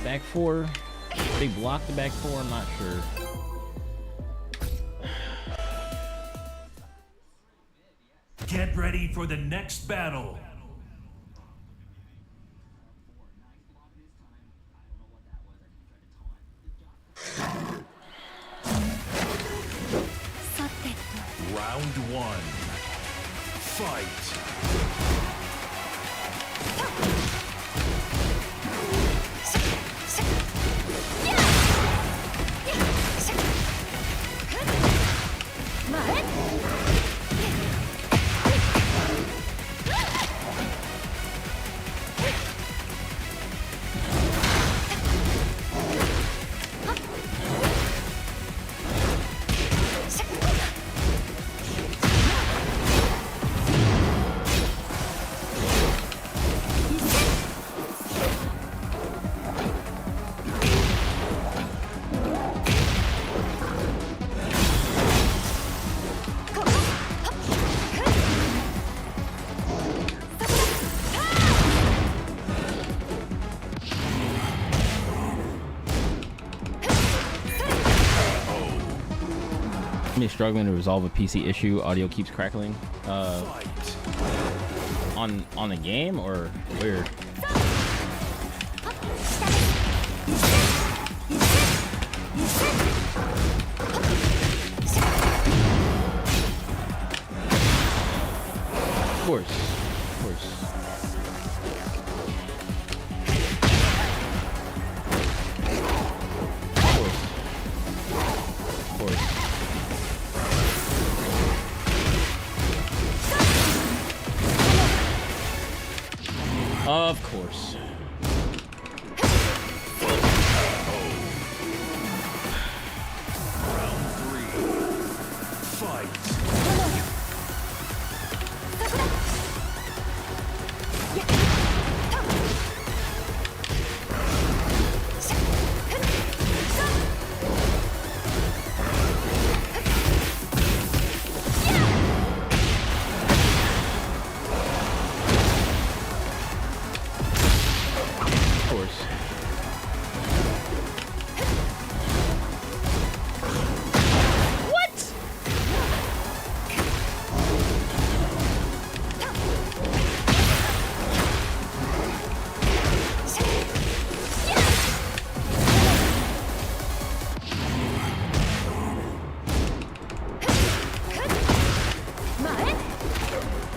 back four. If they block the back four, I'm not sure. Get ready for the next battle. Round 1. Fight. I'm struggling to resolve a PC issue. Audio keeps crackling. On the game or where? Of course. Of course. Of course. Round 3. Fight.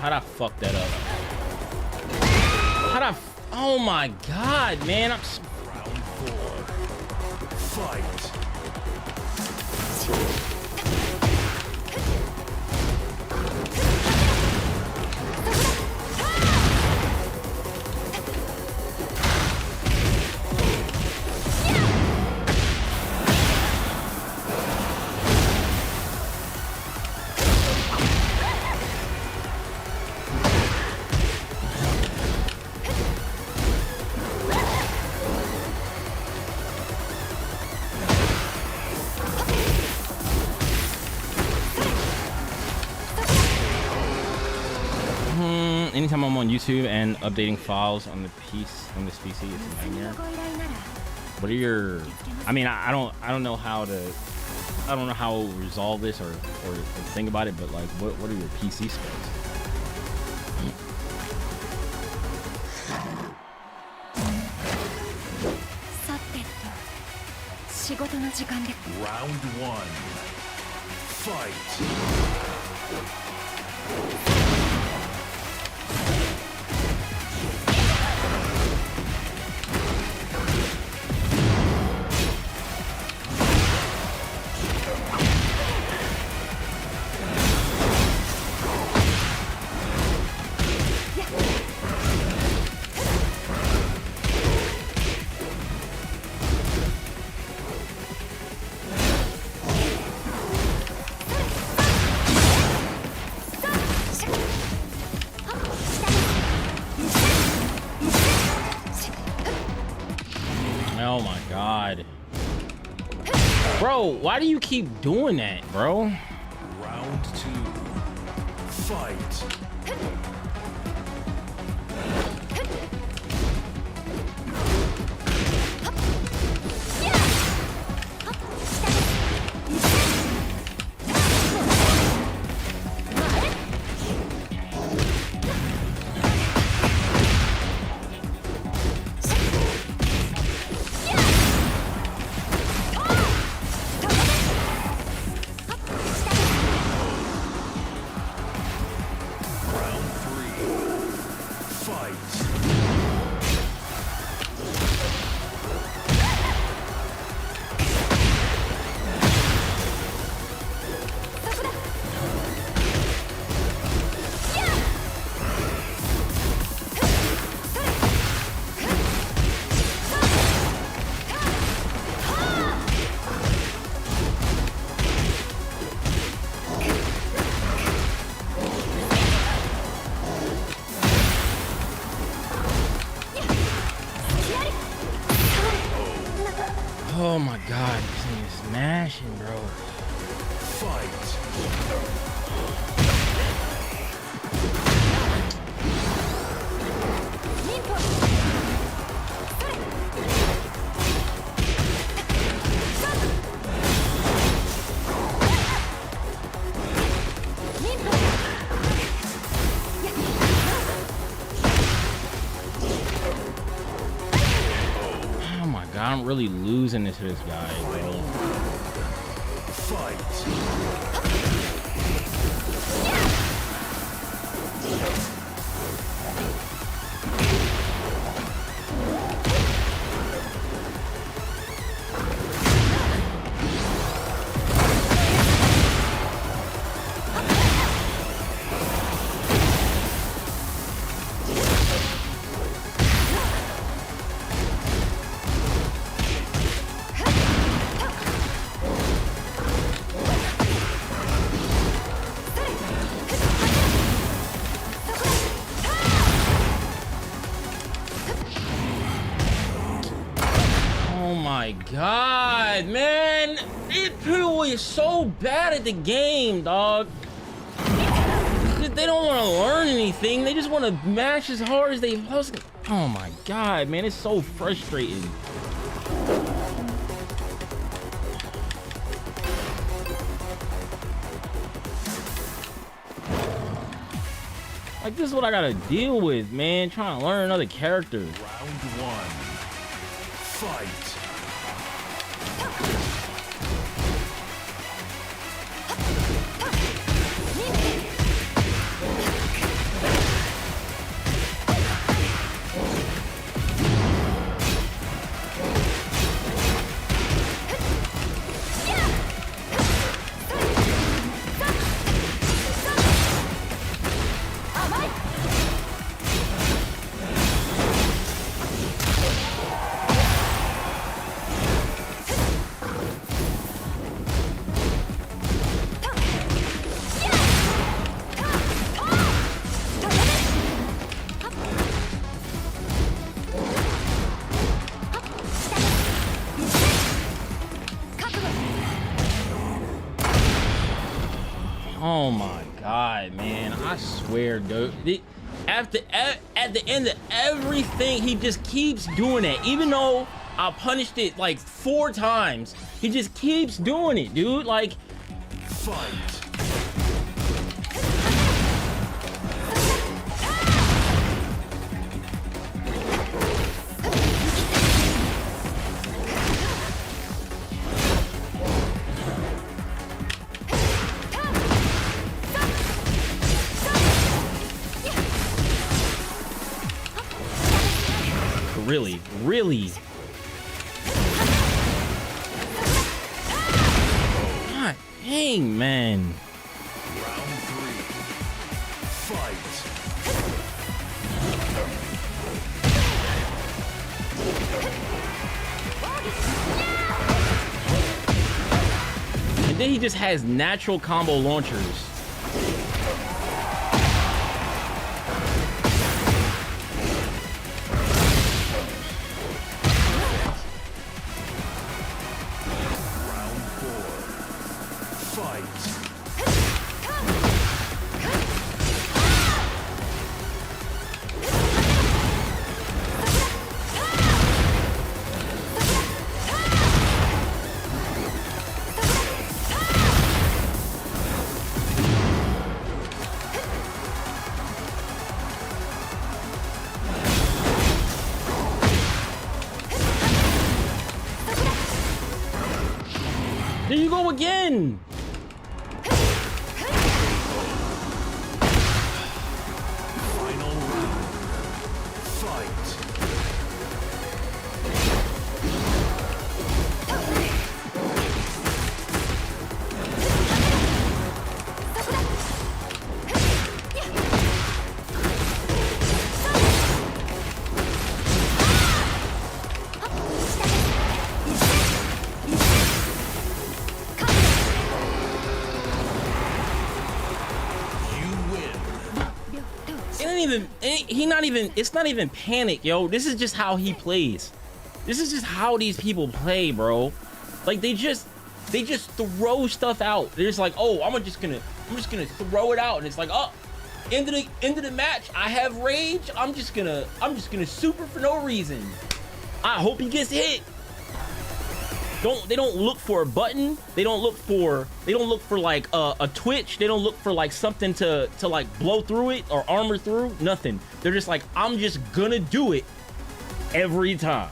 How'd I fuck that up? How'd I? Oh my god, man! Round 4. Fight. Anytime I'm on YouTube and updating files on this PC, it's a nightmare. What are your? I mean, I don't know how to resolve this or think about it, but like, what are your PC specs? Round 1. Fight. Oh my god. Bro, why do you keep doing that, bro? Round 2. Fight. Oh my god, this thing is smashing, bro. really losing to this guy, bro. Oh my god, man! People is so bad at the game, dog. They don't want to learn anything. They just want to mash as hard as they possibly. Oh my god, man! It's so frustrating. Like, this is what I gotta deal with, man. Trying to learn another character. Round one. Fight. Oh my god, man! I swear, dude. At the end of everything, he just keeps doing it. Even though I punished it like 4 times, he just keeps doing it, dude. Like, Fight. really. God dang, man. Round 3. Fight. And then he just has natural combo launchers. There you go again. Final round. Fight. It's not even panic, yo. This is just how he plays. This is just how these people play, bro. Like, they just throw stuff out. They're just like, oh, I'm just gonna throw it out, and it's like, oh, end of the match, I have rage. I'm just gonna super for no reason. I hope he gets hit. They don't look for a button. They don't look for like a twitch. They don't look for like something to like blow through it or armor through. Nothing. They're just like, I'm just gonna do it every time.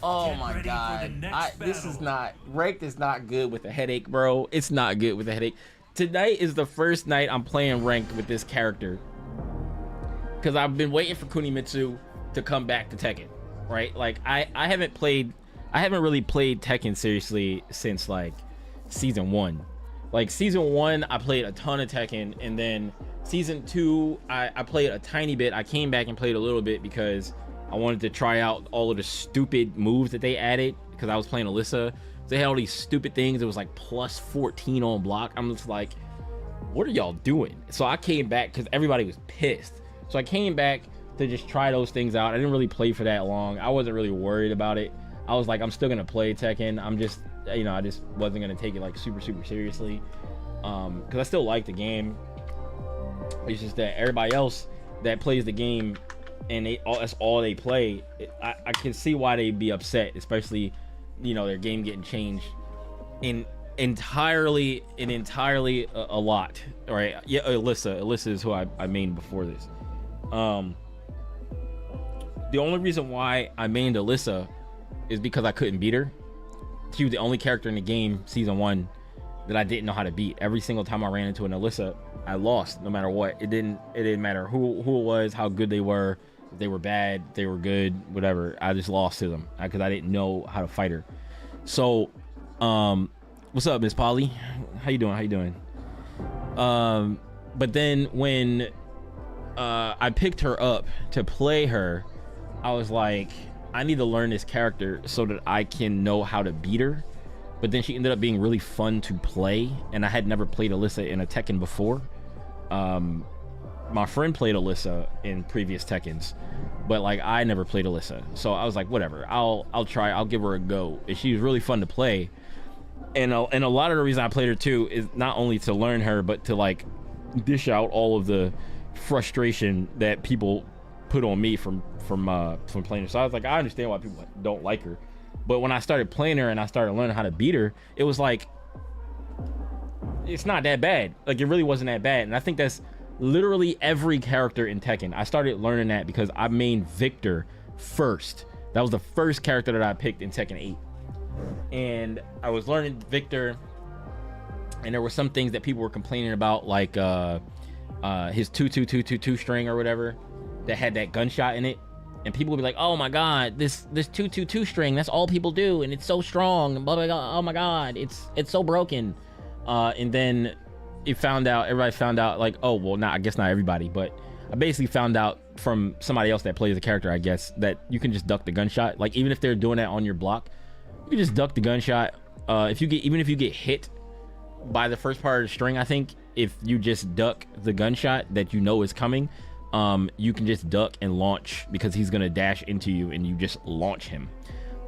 Oh Get my ready for the god. next This is battle. not ranked is not good with a headache, bro. It's not good with a headache. Tonight is the first night I'm playing ranked with this character. Cause I've been waiting for Kunimitsu to come back to Tekken. Right? Like I haven't really played Tekken seriously since like season 1. Like season 1 I played a ton of Tekken, and then season 2 I played a tiny bit. I came back and played a little bit because I wanted to try out all of the stupid moves that they added, because I was playing Alyssa. They had all these stupid things. It was like plus 14 on block. I'm just like, what are y'all doing? So I came back because everybody was pissed. So I came back to just try those things out. I didn't really play for that long. I wasn't really worried about it. I was like, I'm still gonna play Tekken. I'm just, you know, I just wasn't gonna take it like super seriously, because I still like the game. It's just that everybody else that plays the game and that's all they play, I can see why they'd be upset, especially, you know, their game getting changed entirely a lot. All right, yeah, Alyssa is who I mained before this. The only reason why I mained Alyssa is because I couldn't beat her. She was the only character in the game season 1 that I didn't know how to beat. Every single time I ran into an Alyssa, I lost no matter what. It didn't matter who it was, how good they were, if they were bad, they were good, whatever. I just lost to them because I didn't know how to fight her. So what's up, Miss Polly? How you doing? But then when I picked her up to play her, I was like, I need to learn this character so that I can know how to beat her. But then she ended up being really fun to play, and I had never played Alyssa in a Tekken before. My friend played Alyssa in previous Tekkens, but like I never played Alyssa, so I was like, whatever, I'll try, I'll give her a go. And she was really fun to play, and a lot of the reason I played her too is not only to learn her, but to like dish out all of the frustration that people put on me from playing her. So I was like, I understand why people don't like her, but when I started playing her and I started learning how to beat her, it was like, it's not that bad. Like, it really wasn't that bad. And I think that's literally every character in Tekken. I started learning that because I mained Victor first. That was the first character that I picked in Tekken 8, and I was learning Victor, and there were some things that people were complaining about, like his 2-2-2-2-2 string or whatever that had that gunshot in it, and people would be like, oh my god, this 2-2-2 string, that's all people do, and it's so strong, and blah blah blah, oh my god, it's so broken. And then everybody found out, like, oh well, I guess not everybody, but I basically found out from somebody else that plays the character, I guess, that you can just duck the gunshot. Like, even if they're doing that on your block, you can just duck the gunshot. Even if you get hit by the first part of the string, I think if you just duck the gunshot that you know is coming, you can just duck and launch, because he's gonna dash into you and you just launch him.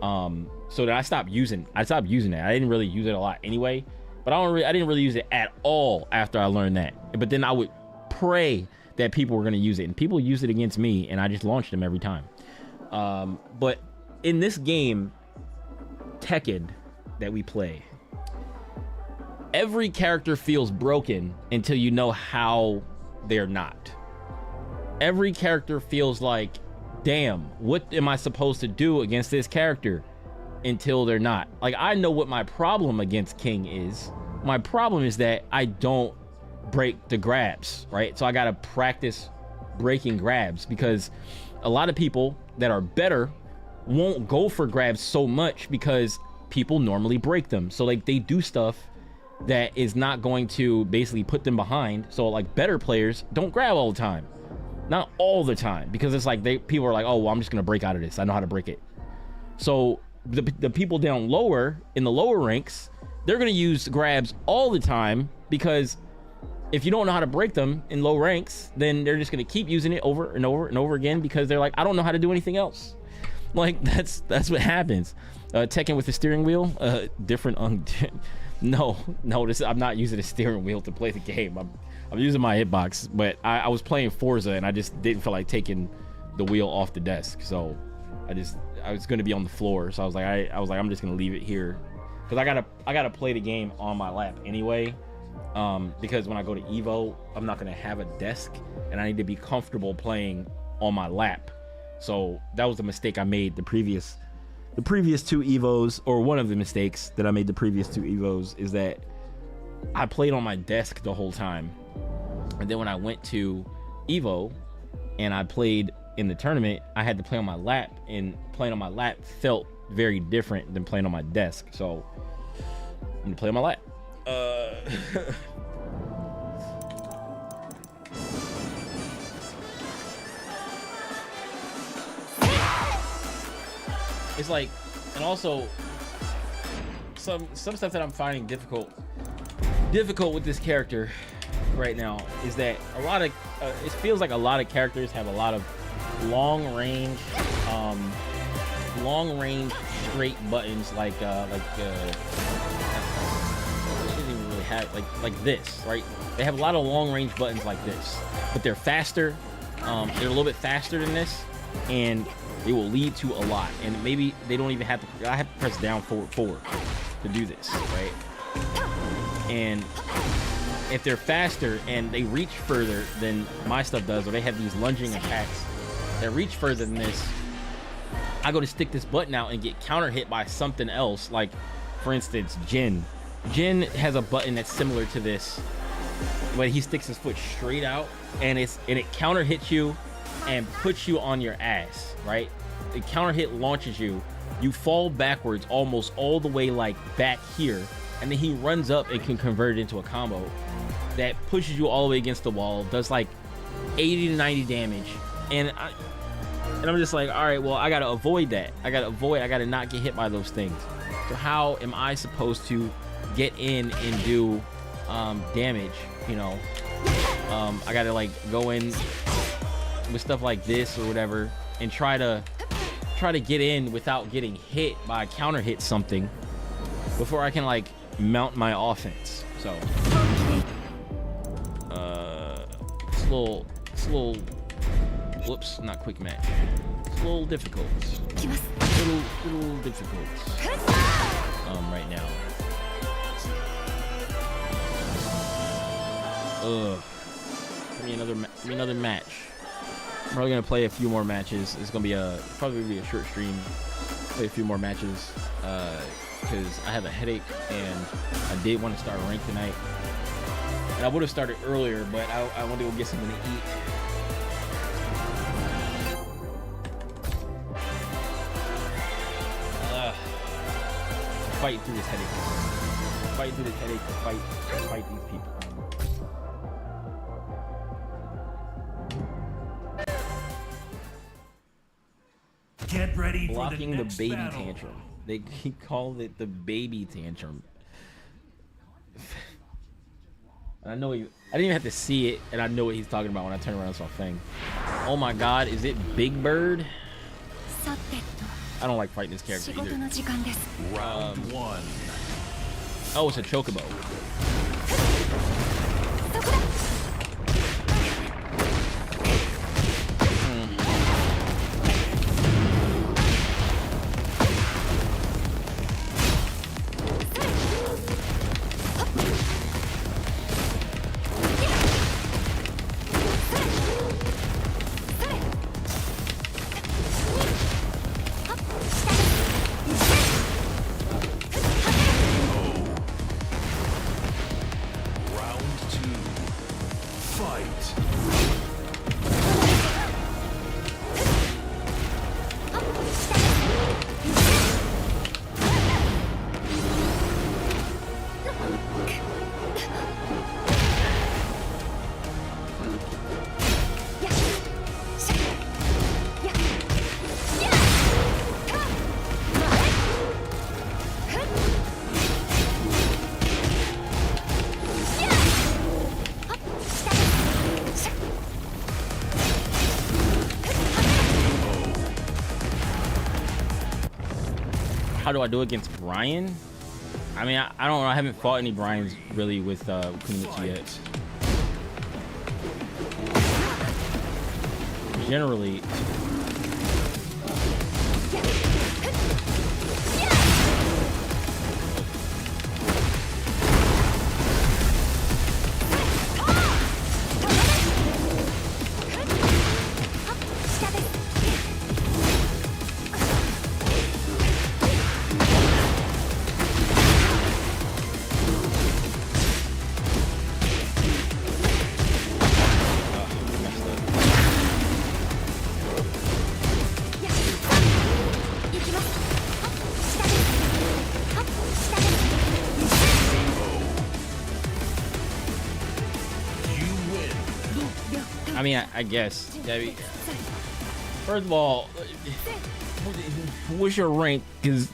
So that I stopped using that. I didn't really use it a lot anyway, but I didn't really use it at all after I learned that. But then I would pray that people were gonna use it, and people used it against me, and I just launched them every time. But in this game, Tekken, that we play, every character feels broken until you know how they're not. Every character feels like, damn, what am I supposed to do against this character, until they're not. Like, I know what my problem against King is. My problem is that I don't break the grabs, right? So I gotta practice breaking grabs, because a lot of people that are better won't go for grabs so much because people normally break them. So like, they do stuff that is not going to basically put them behind. So like, better players don't grab all the time. Not all the time, because it's like people are like, oh well, I'm just gonna break out of this, I know how to break it. So the people down lower, in the lower ranks, they're gonna use grabs all the time, because if you don't know how to break them in low ranks, then they're just gonna keep using it over and over and over again, because they're like, I don't know how to do anything else. Like, that's what happens. Tekken with the steering wheel, no, I'm not using a steering wheel to play the game. I'm using my hitbox, but I was playing Forza and I just didn't feel like taking the wheel off the desk, so I was gonna be on the floor, so I was like, I'm just gonna leave it here, because I gotta play the game on my lap anyway, because when I go to Evo, I'm not gonna have a desk, and I need to be comfortable playing on my lap. So that was the mistake I made the previous the previous two Evos, or one of the mistakes that I made the previous two Evos, is that I played on my desk the whole time. And then when I went to Evo and I played in the tournament, I had to play on my lap, and playing on my lap felt very different than playing on my desk. So I'm gonna play on my lap. It's like, and also some stuff that I'm finding difficult with this character right now is that a lot of it feels like a lot of characters have a lot of long range straight buttons, like shouldn't even really have like this, right? They have a lot of long range buttons like this, but they're faster. They're a little bit faster than this, and it will lead to a lot. And maybe they don't even have to. I have to press down forward to do this, right? And if they're faster and they reach further than my stuff does, or they have these lunging attacks that reach further than this, I go to stick this button out and get counter hit by something else. Like, for instance, Jin. Jin has a button that's similar to this, but he sticks his foot straight out, and it counter hits you and puts you on your ass, right? The counter hit launches you. You fall backwards almost all the way like back here, and then he runs up and can convert it into a combo that pushes you all the way against the wall, does like 80 to 90 damage, and I'm just like, all right, well, I gotta avoid that. I gotta not get hit by those things. So how am I supposed to get in and do damage? You know, I gotta like go in with stuff like this or whatever and try to get in without getting hit by counter hit something before I can like mount my offense. So it's a little whoops, not quick match. It's a little difficult. Little difficult right now. Give me another match. I'm probably gonna play a few more matches. It's gonna be probably a short stream. Play a few more matches because I have a headache and I did want to start rank tonight. And I would have started earlier, but I want to go get something to eat. Fighting through this headache. Fighting through this headache to fight these people. Get ready for Blocking the the baby battle. tantrum. They call it the baby tantrum. I know I didn't even have to see it, and I know what he's talking about when I turn around and saw thing. Oh my God, is it Big Bird? I don't like fighting this character either. Round one. Oh, it's a chocobo. How do I do against Brian? I mean, I don't know. I haven't fought any Brians really with Kunimitsu yet. Generally, I mean, I guess. First of all, what's your rank? Because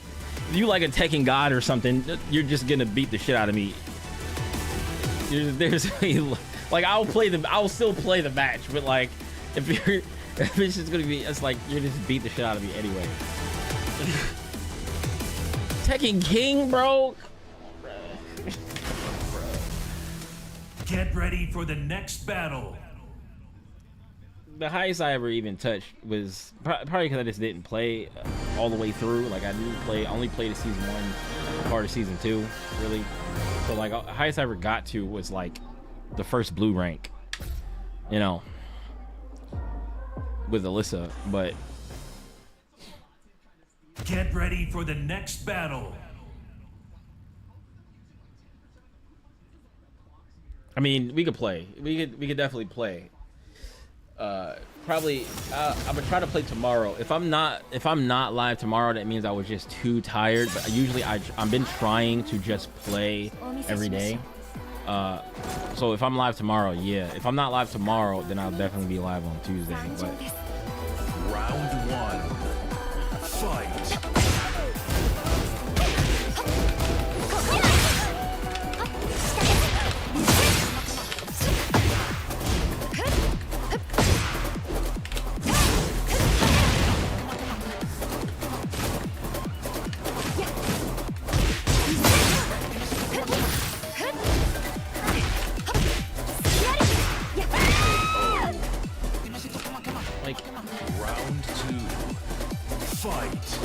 if you like a Tekken god or something, you're just gonna beat the shit out of me. There's like I'll still play the match, but like if it's just gonna be, it's like you're just beat the shit out of me anyway. Tekken King, bro. Get ready for the next battle. The highest I ever even touched was probably because I just didn't play all the way through. Like I only played the season 1 part of season 2, really. So like the highest I ever got to was like the first blue rank, you know, with Alyssa. But get ready for the next battle. I mean, we could play. We could definitely play. Probably I'm gonna try to play tomorrow. If I'm not live tomorrow, that means I was just too tired. But usually I've been trying to just play every day. So if I'm live tomorrow, yeah. If I'm not live tomorrow, then I'll definitely be live on Tuesday. But round 1, fight. like round 2, fight.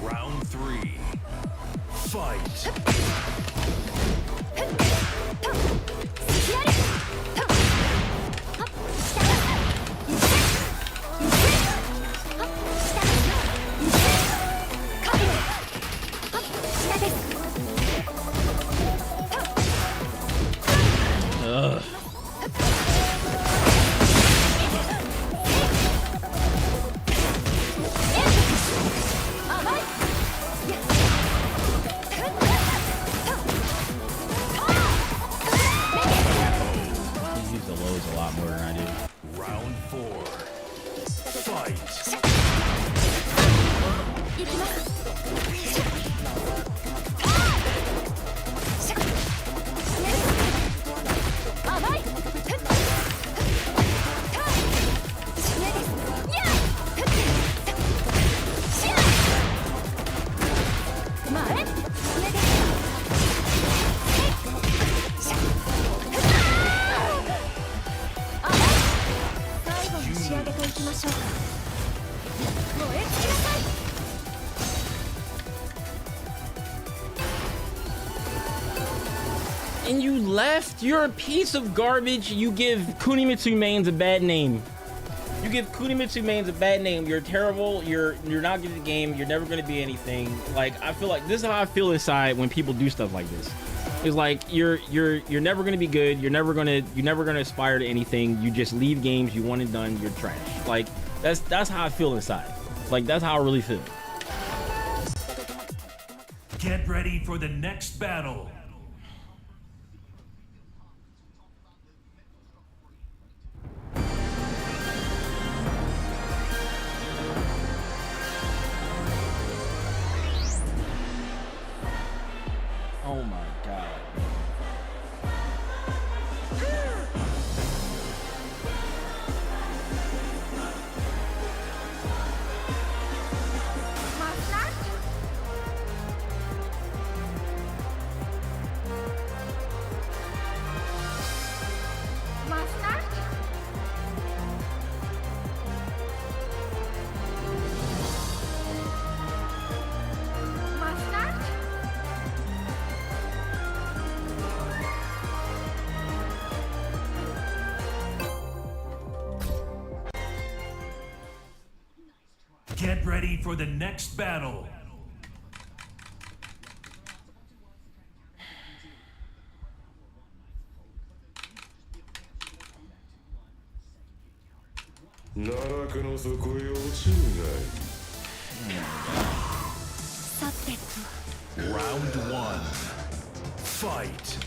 Round 3, fight. Round 4, fight. And you left? You're a piece of garbage. You give Kunimitsu mains a bad name. You give Kunimitsu mains a bad name. You're terrible. You're not good at the game. You're never gonna be anything. Like, I feel like this is how I feel inside when people do stuff like this. It's like you're never gonna be good. You're never gonna aspire to anything. You just leave games. You one and done. You're trash. Like that's how I feel inside. Like that's how I really feel. Get ready for the next battle. Oh my god. Get ready for the next battle. Round one. Fight.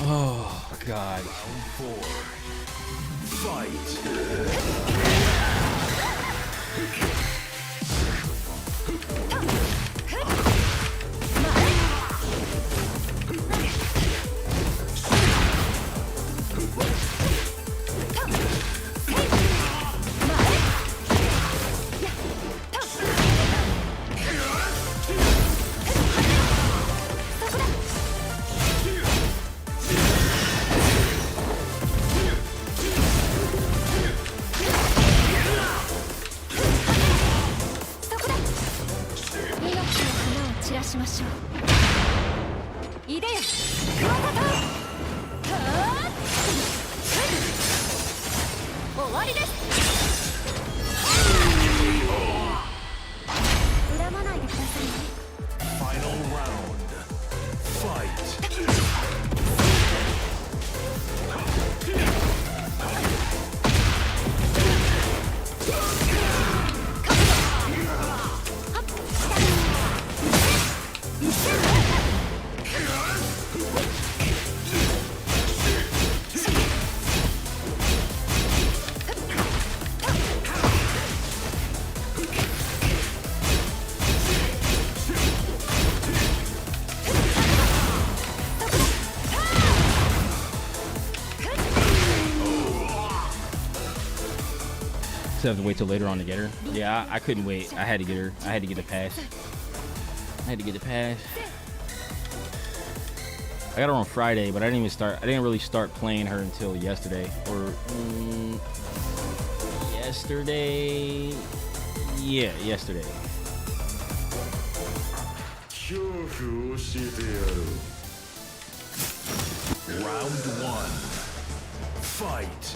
Oh, God. Round four. Fight. Final round. Fight. Have to wait till later on to get her. Yeah, I couldn't wait. I had to get her. I had to get the pass. I had to get the pass. I got her on Friday, but I didn't really start playing her until yesterday. Or yesterday. Yeah, yesterday. Round one. Fight.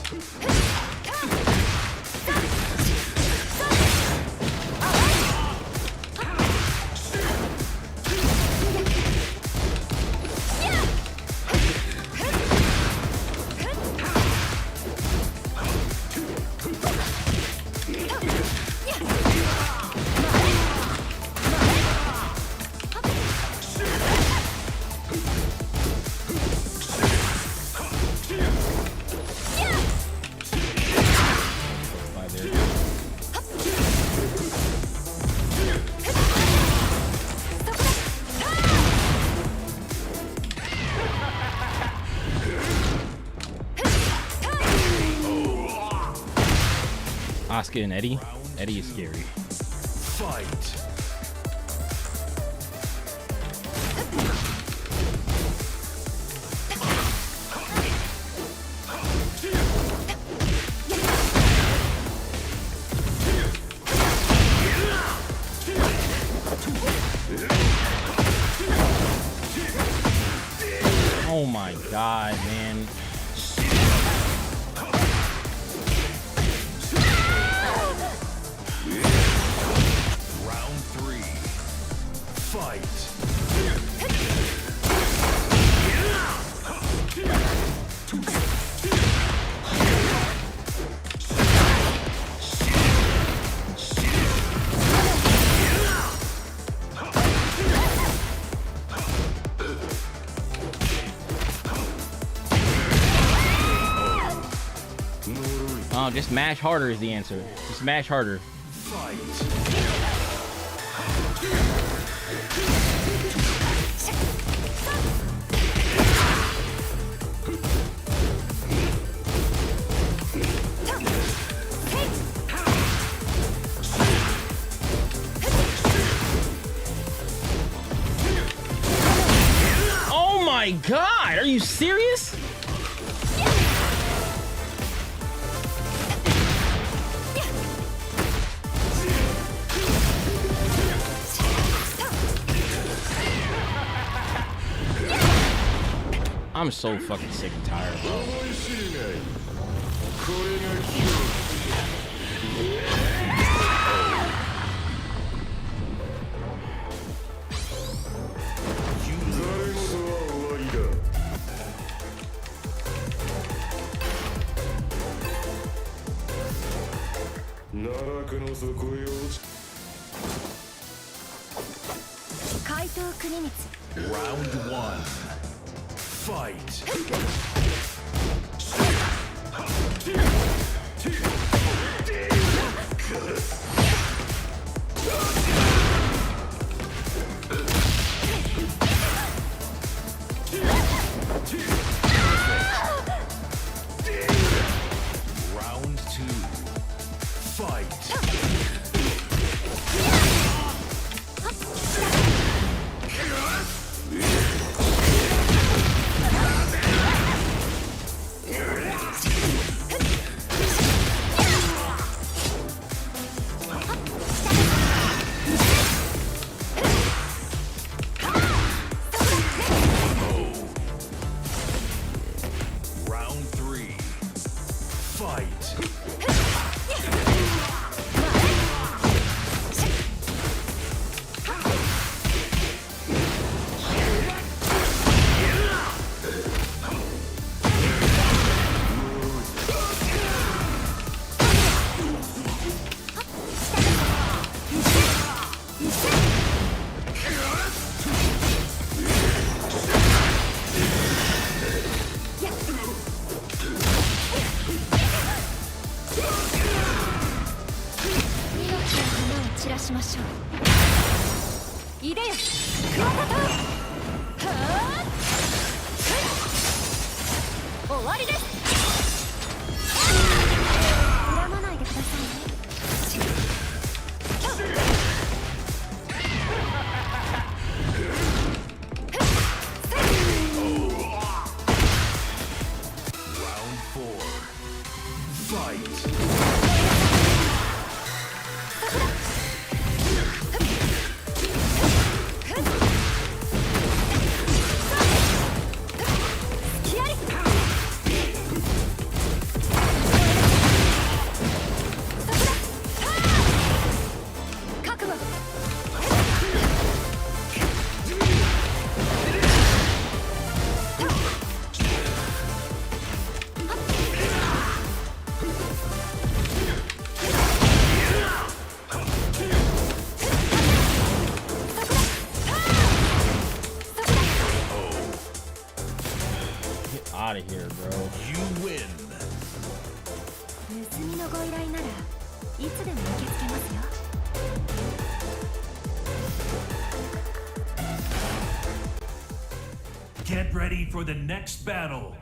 Asuka and Eddie. Eddie is scary. Fight. Oh my god, man. Round 3. Fight. Oh, just mash harder is the answer. Just mash harder. Fight. Oh my god, are you serious? I'm so fucking sick and tired, bro. Round 1. Fight. Round 2. Fight. Round 3. Fight. Round 4. Fight. Out of here, bro. You win. 盗みのご依頼ならいつでも受け付けますよ。 Get ready for the next battle.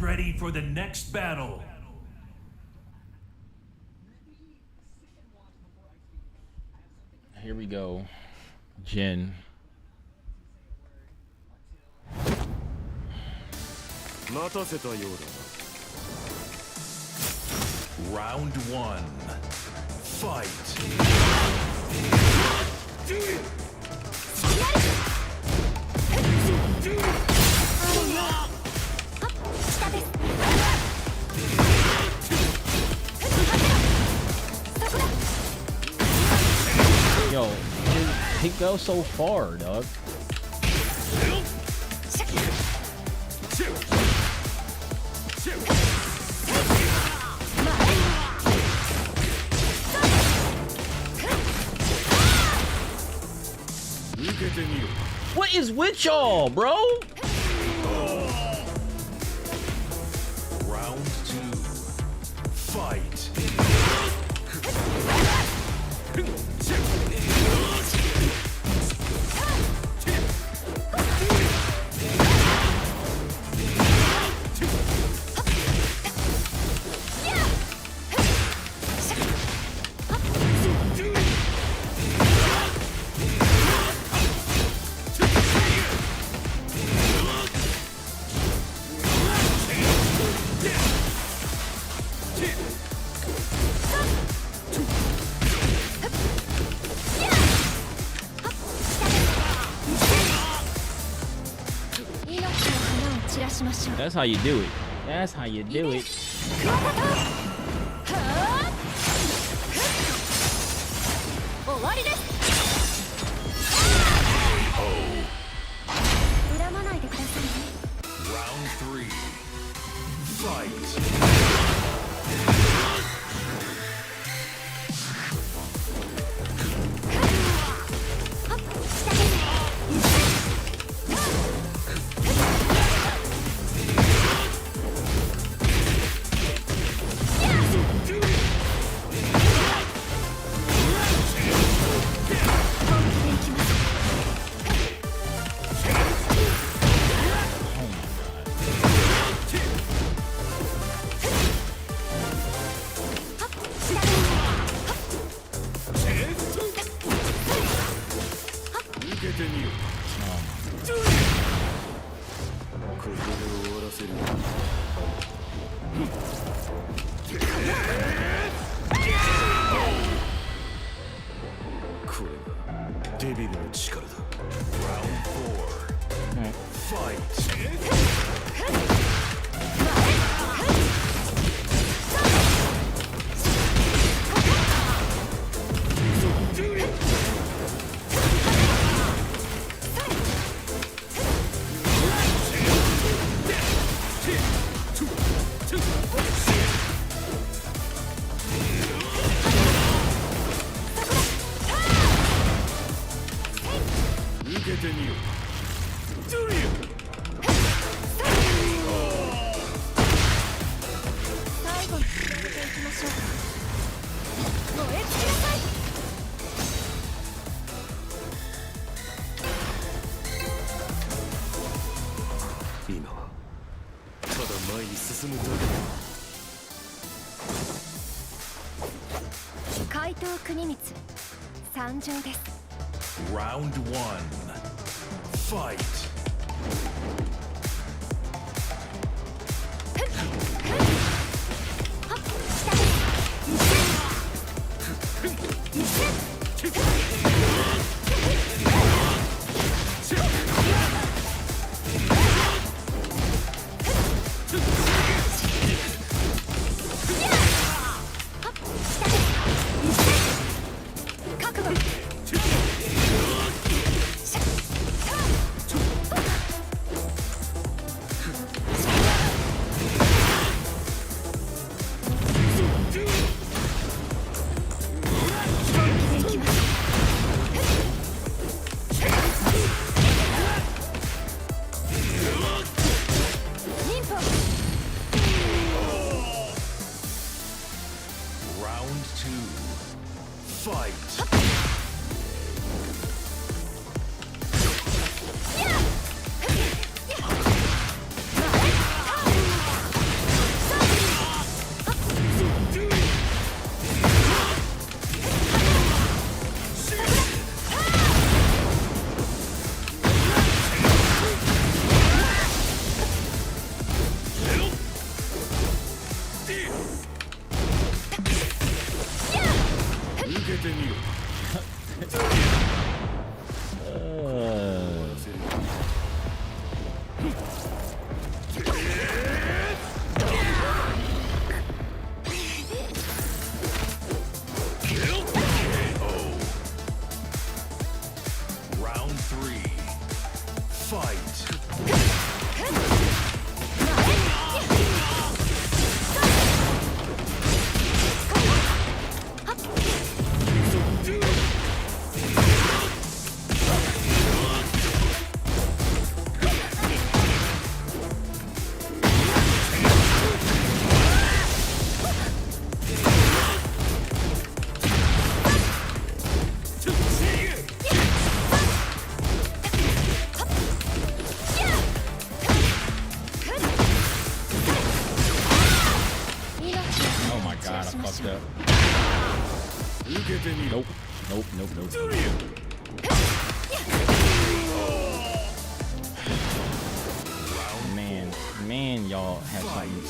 Get ready for the next battle. Here we go. Jin. Round 1. Fight. Yo, he goes so far, dog. What is with y'all, bro? Round 2. Fight. That's how you do it. That's how you do it. Round 3. Fight. Round 4. Fight. Kunimitsu 参上です。 Round 1. Fight. Round 2. Fight. Round 3. Fight. Oh my god, I fucked up. Nope. Nope, nope, nope. Man, y'all have something.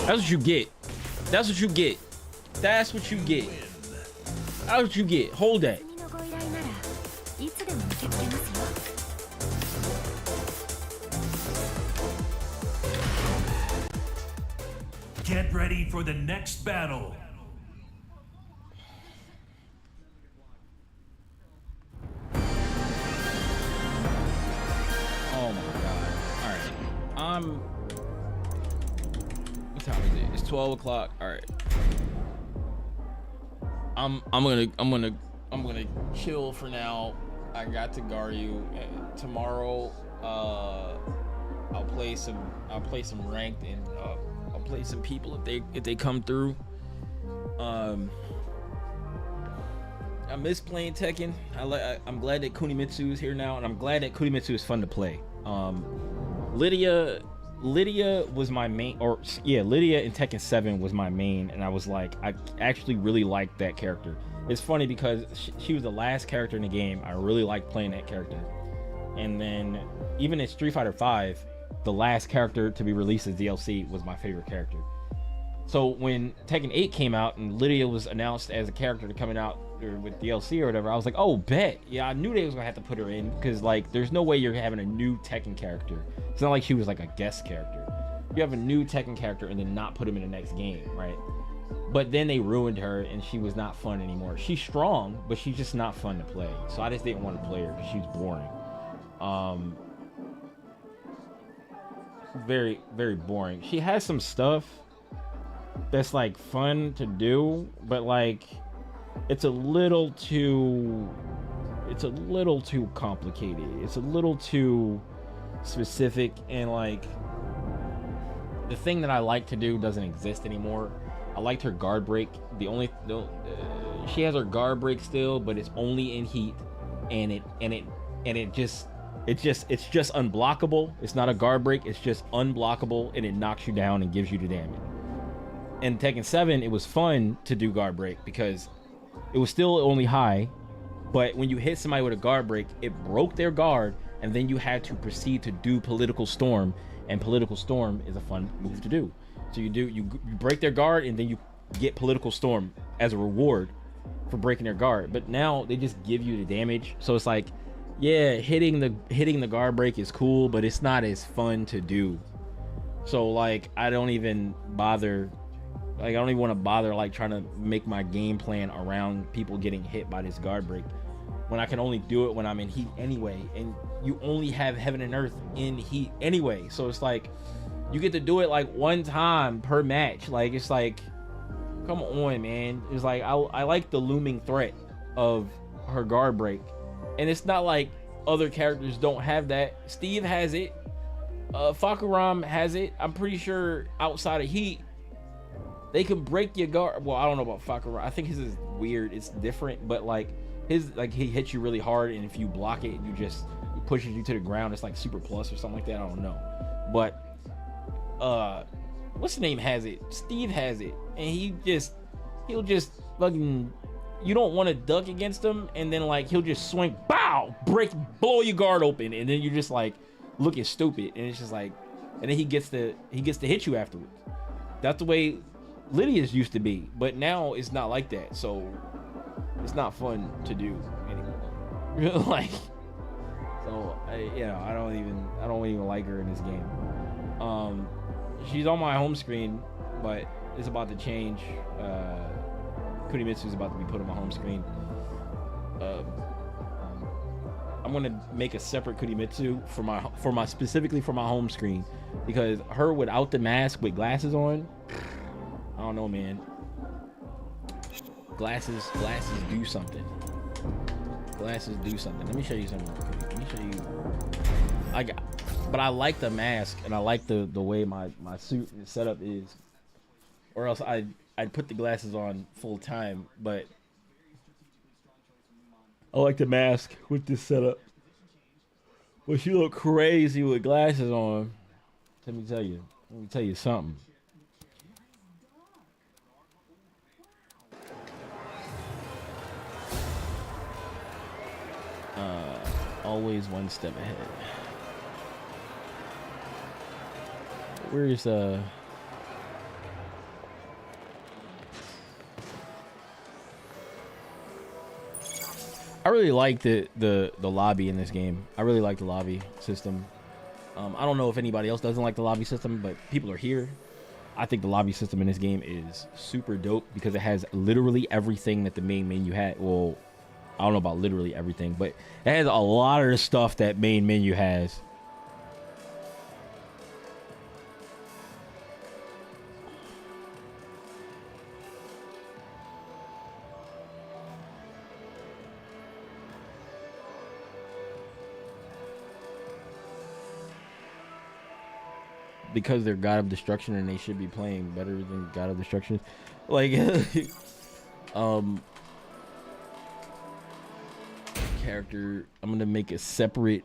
That's what you get. That's what you get. That's what you get. That's what you get. Hold that. 君のご依頼ならいつでも受け付けますよ。 Get ready for the next battle. Oh my god. Alright. What time is it? It's 12 o'clock. Alright. I'm gonna chill for now. I got to Garyu. Tomorrow, I'll play some ranked and I'll play some people if they come through. I miss playing Tekken. I'm glad that Kunimitsu is here now, and I'm glad that Kunimitsu is fun to play. Lydia was my main, Lydia in Tekken 7 was my main, and I was like, I actually really liked that character. It's funny because she was the last character in the game. I really liked playing that character. And then even in Street Fighter 5, the last character to be released as DLC was my favorite character. So when Tekken 8 came out and Lydia was announced as a character coming out with DLC or whatever, I was like, oh, bet. Yeah, I knew they was gonna have to put her in because like there's no way you're having a new Tekken character. It's not like she was like a guest character. You have a new Tekken character and then not put him in the next game, right? But then they ruined her and she was not fun anymore. She's strong, but she's just not fun to play. So I just didn't want to play her because she was boring. Very, very boring. She has some stuff that's like fun to do, but like it's a little too complicated. It's a little too specific, and like the thing that I like to do doesn't exist anymore. I liked her guard break. She has her guard break still, but it's only in heat, and it's just unblockable. It's not a guard break, it's just unblockable, and it knocks you down and gives you the damage. In Tekken 7, it was fun to do guard break because it was still only high, but when you hit somebody with a guard break, it broke their guard, and then you had to proceed to do Political Storm, and Political Storm is a fun move to do. So you break their guard, and then you get Political Storm as a reward for breaking their guard. But now they just give you the damage, so it's like, yeah, hitting the guard break is cool, but it's not as fun to do. So like I don't even bother. Like I don't even want to bother like trying to make my game plan around people getting hit by this guard break when I can only do it when I'm in heat anyway, and you only have Heaven and Earth in heat anyway. So it's like you get to do it like one time per match. Like it's like, come on, man. It's like I like the looming threat of her guard break, and it's not like other characters don't have that. Steve has it. Fakuram has it. I'm pretty sure outside of heat, They can break your guard. Well, I don't know about Fakura. I think his is weird. It's different, but like his, like he hits you really hard, and if you block it, you just he pushes you to the ground. It's like super plus or something like that. I don't know, but what's the name has it? Steve has it, and he'll just fucking. You don't want to duck against him, and then like he'll just swing, bow, blow your guard open, and then you're just like looking stupid, and it's just like, and then he gets to hit you afterwards. That's the way Lydia's used to be, but now it's not like that, so it's not fun to do anymore. Like, so I don't even like her in this game. She's on my home screen, but it's about to change. Kunimitsu is about to be put on my home screen. I'm gonna make a separate Kunimitsu for my specifically for my home screen, because her without the mask with glasses on, I don't know, man. Glasses do something. Glasses do something. Let me show you something real quick. Let me show you. But I like the mask, and I like the way my suit setup is. Or else I'd put the glasses on full time, but I like the mask with this setup. But she look crazy with glasses on. Let me tell you something. Always one step ahead. Where's I really like the lobby in this game. I really like the lobby system. I don't know if anybody else doesn't like the lobby system, but people are here. I think the lobby system in this game is super dope because it has literally everything that the main menu had. Well, I don't know about literally everything, but it has a lot of the stuff that main menu has. Because they're God of Destruction and they should be playing better than God of Destruction. Like, character, I'm gonna make a separate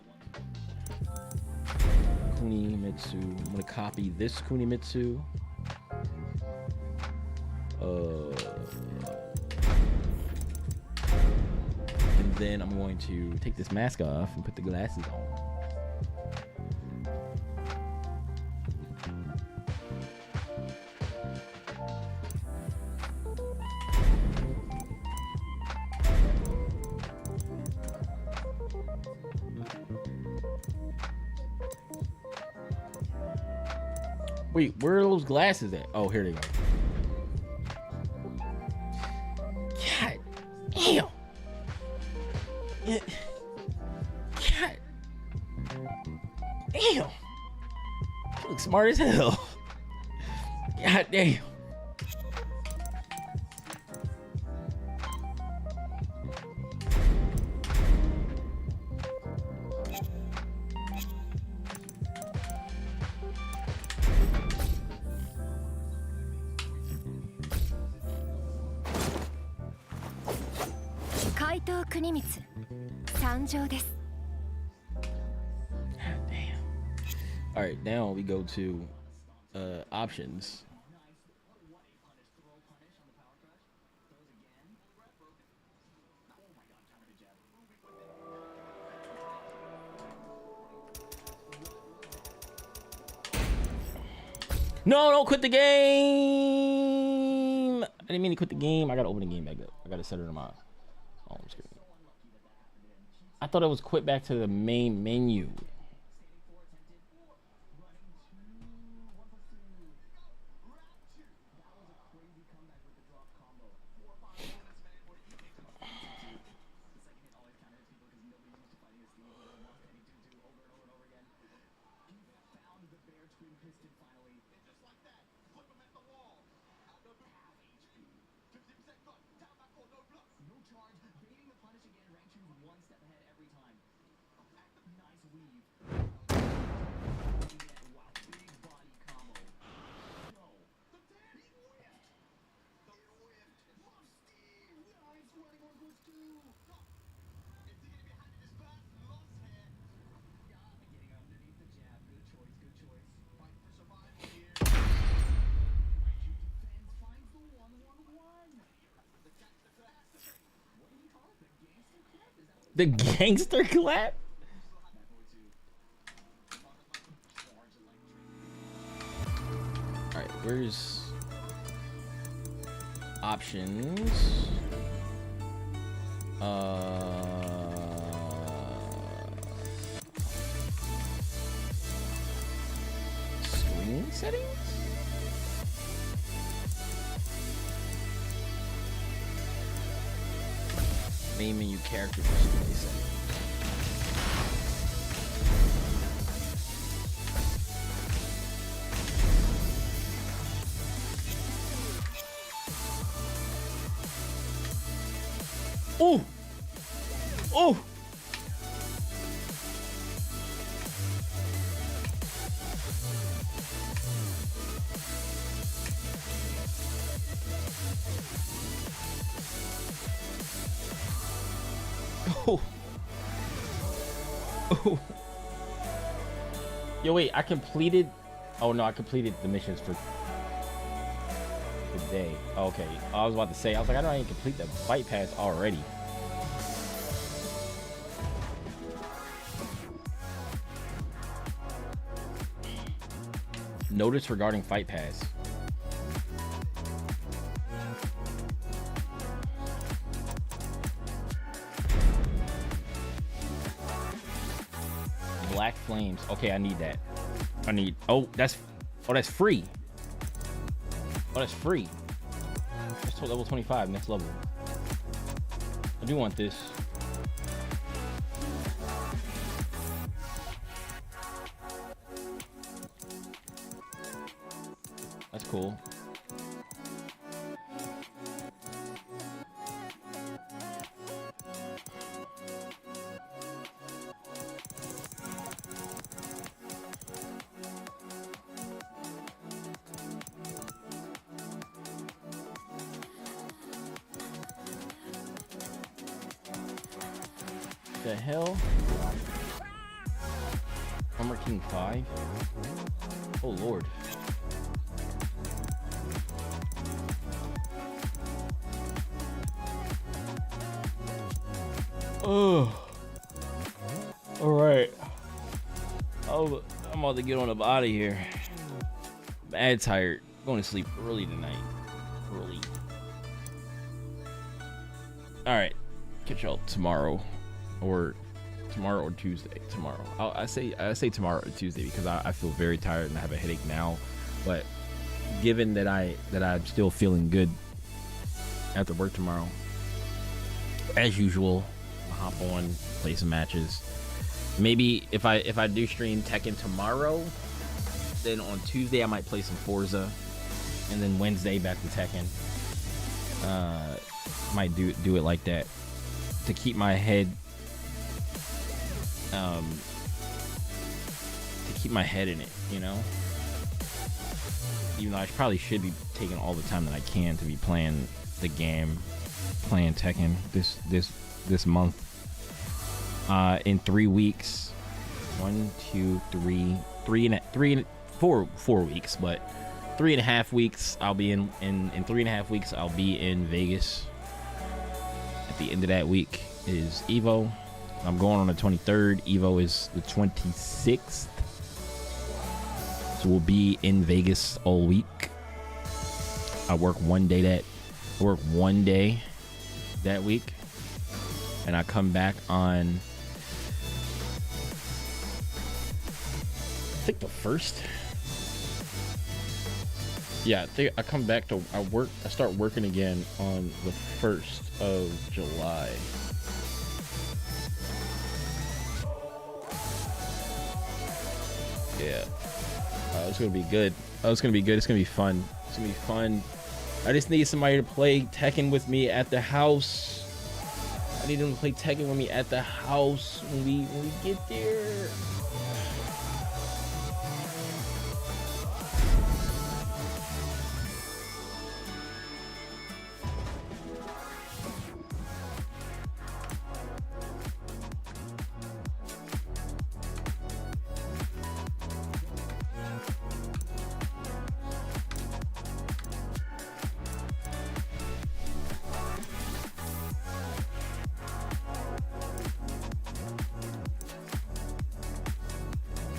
Kunimitsu. I'm gonna copy this Kunimitsu. And then I'm going to take this mask off and put the glasses on. Wait, where are those glasses at? Oh, here they go. God damn. God damn. You look smart as hell. God damn. Kunimitsu 参上です Damn. All right, now we go to options. No, don't quit the game. I didn't mean to quit the game. I gotta open the game back up. I gotta set it on my home screen. I thought it was quit back to the main menu. The gangster clap? Alright, where's options? Screen settings? Main menu character display settings. Oh! Oh! Oh! Oh! Yo, wait, I completed... Oh, no, I completed the missions for today. Okay, I was about to say, I was like, I don't even complete the fight pass already. Notice regarding fight pass. Black flames. Okay, I need that. I need... Oh, that's free. Oh, that's free. That's level 25, next level. I do want this. That's cool. The hell? Armor King 5? Oh lord. Oh. Alright. Oh, I'm about to get on up out of here. Bad tired. Going to sleep early tonight. Early. Alright. Catch y'all tomorrow. Or Tuesday. Tomorrow. I say tomorrow or Tuesday because I feel very tired and I have a headache now. But given that I'm still feeling good after work tomorrow, as usual, I'll hop on, play some matches. Maybe if I do stream Tekken tomorrow, then on Tuesday I might play some Forza, and then Wednesday back to Tekken. Might do it like that to keep my head. To keep my head in it, you know. Even though I probably should be taking all the time that I can to be playing the game, playing Tekken this month. In 3 weeks, 1, 2, 3, 4 weeks, but 3.5 weeks. I'll be in 3.5 weeks. I'll be in Vegas. At the end of that week is Evo. I'm going on the 23rd. Evo is the 26th. So we'll be in Vegas all week. I work one day that week. And I come back on, I think the 1st. Yeah, I come back to, I start working again on the 1st of July. Yeah, it's gonna be good. It's gonna be good. It's gonna be fun. It's gonna be fun. I just need somebody to play Tekken with me at the house. I need them to play Tekken with me at the house when we get there.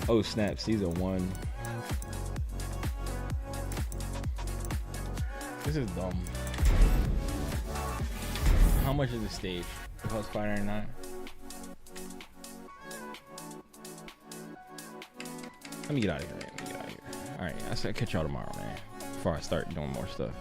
Oh snap, season 1. This is dumb. How much is the stage? It costs $5.99. Let me get out of here, man. Let me get out of here. Alright, I'll catch y'all tomorrow, man. Before I start doing more stuff.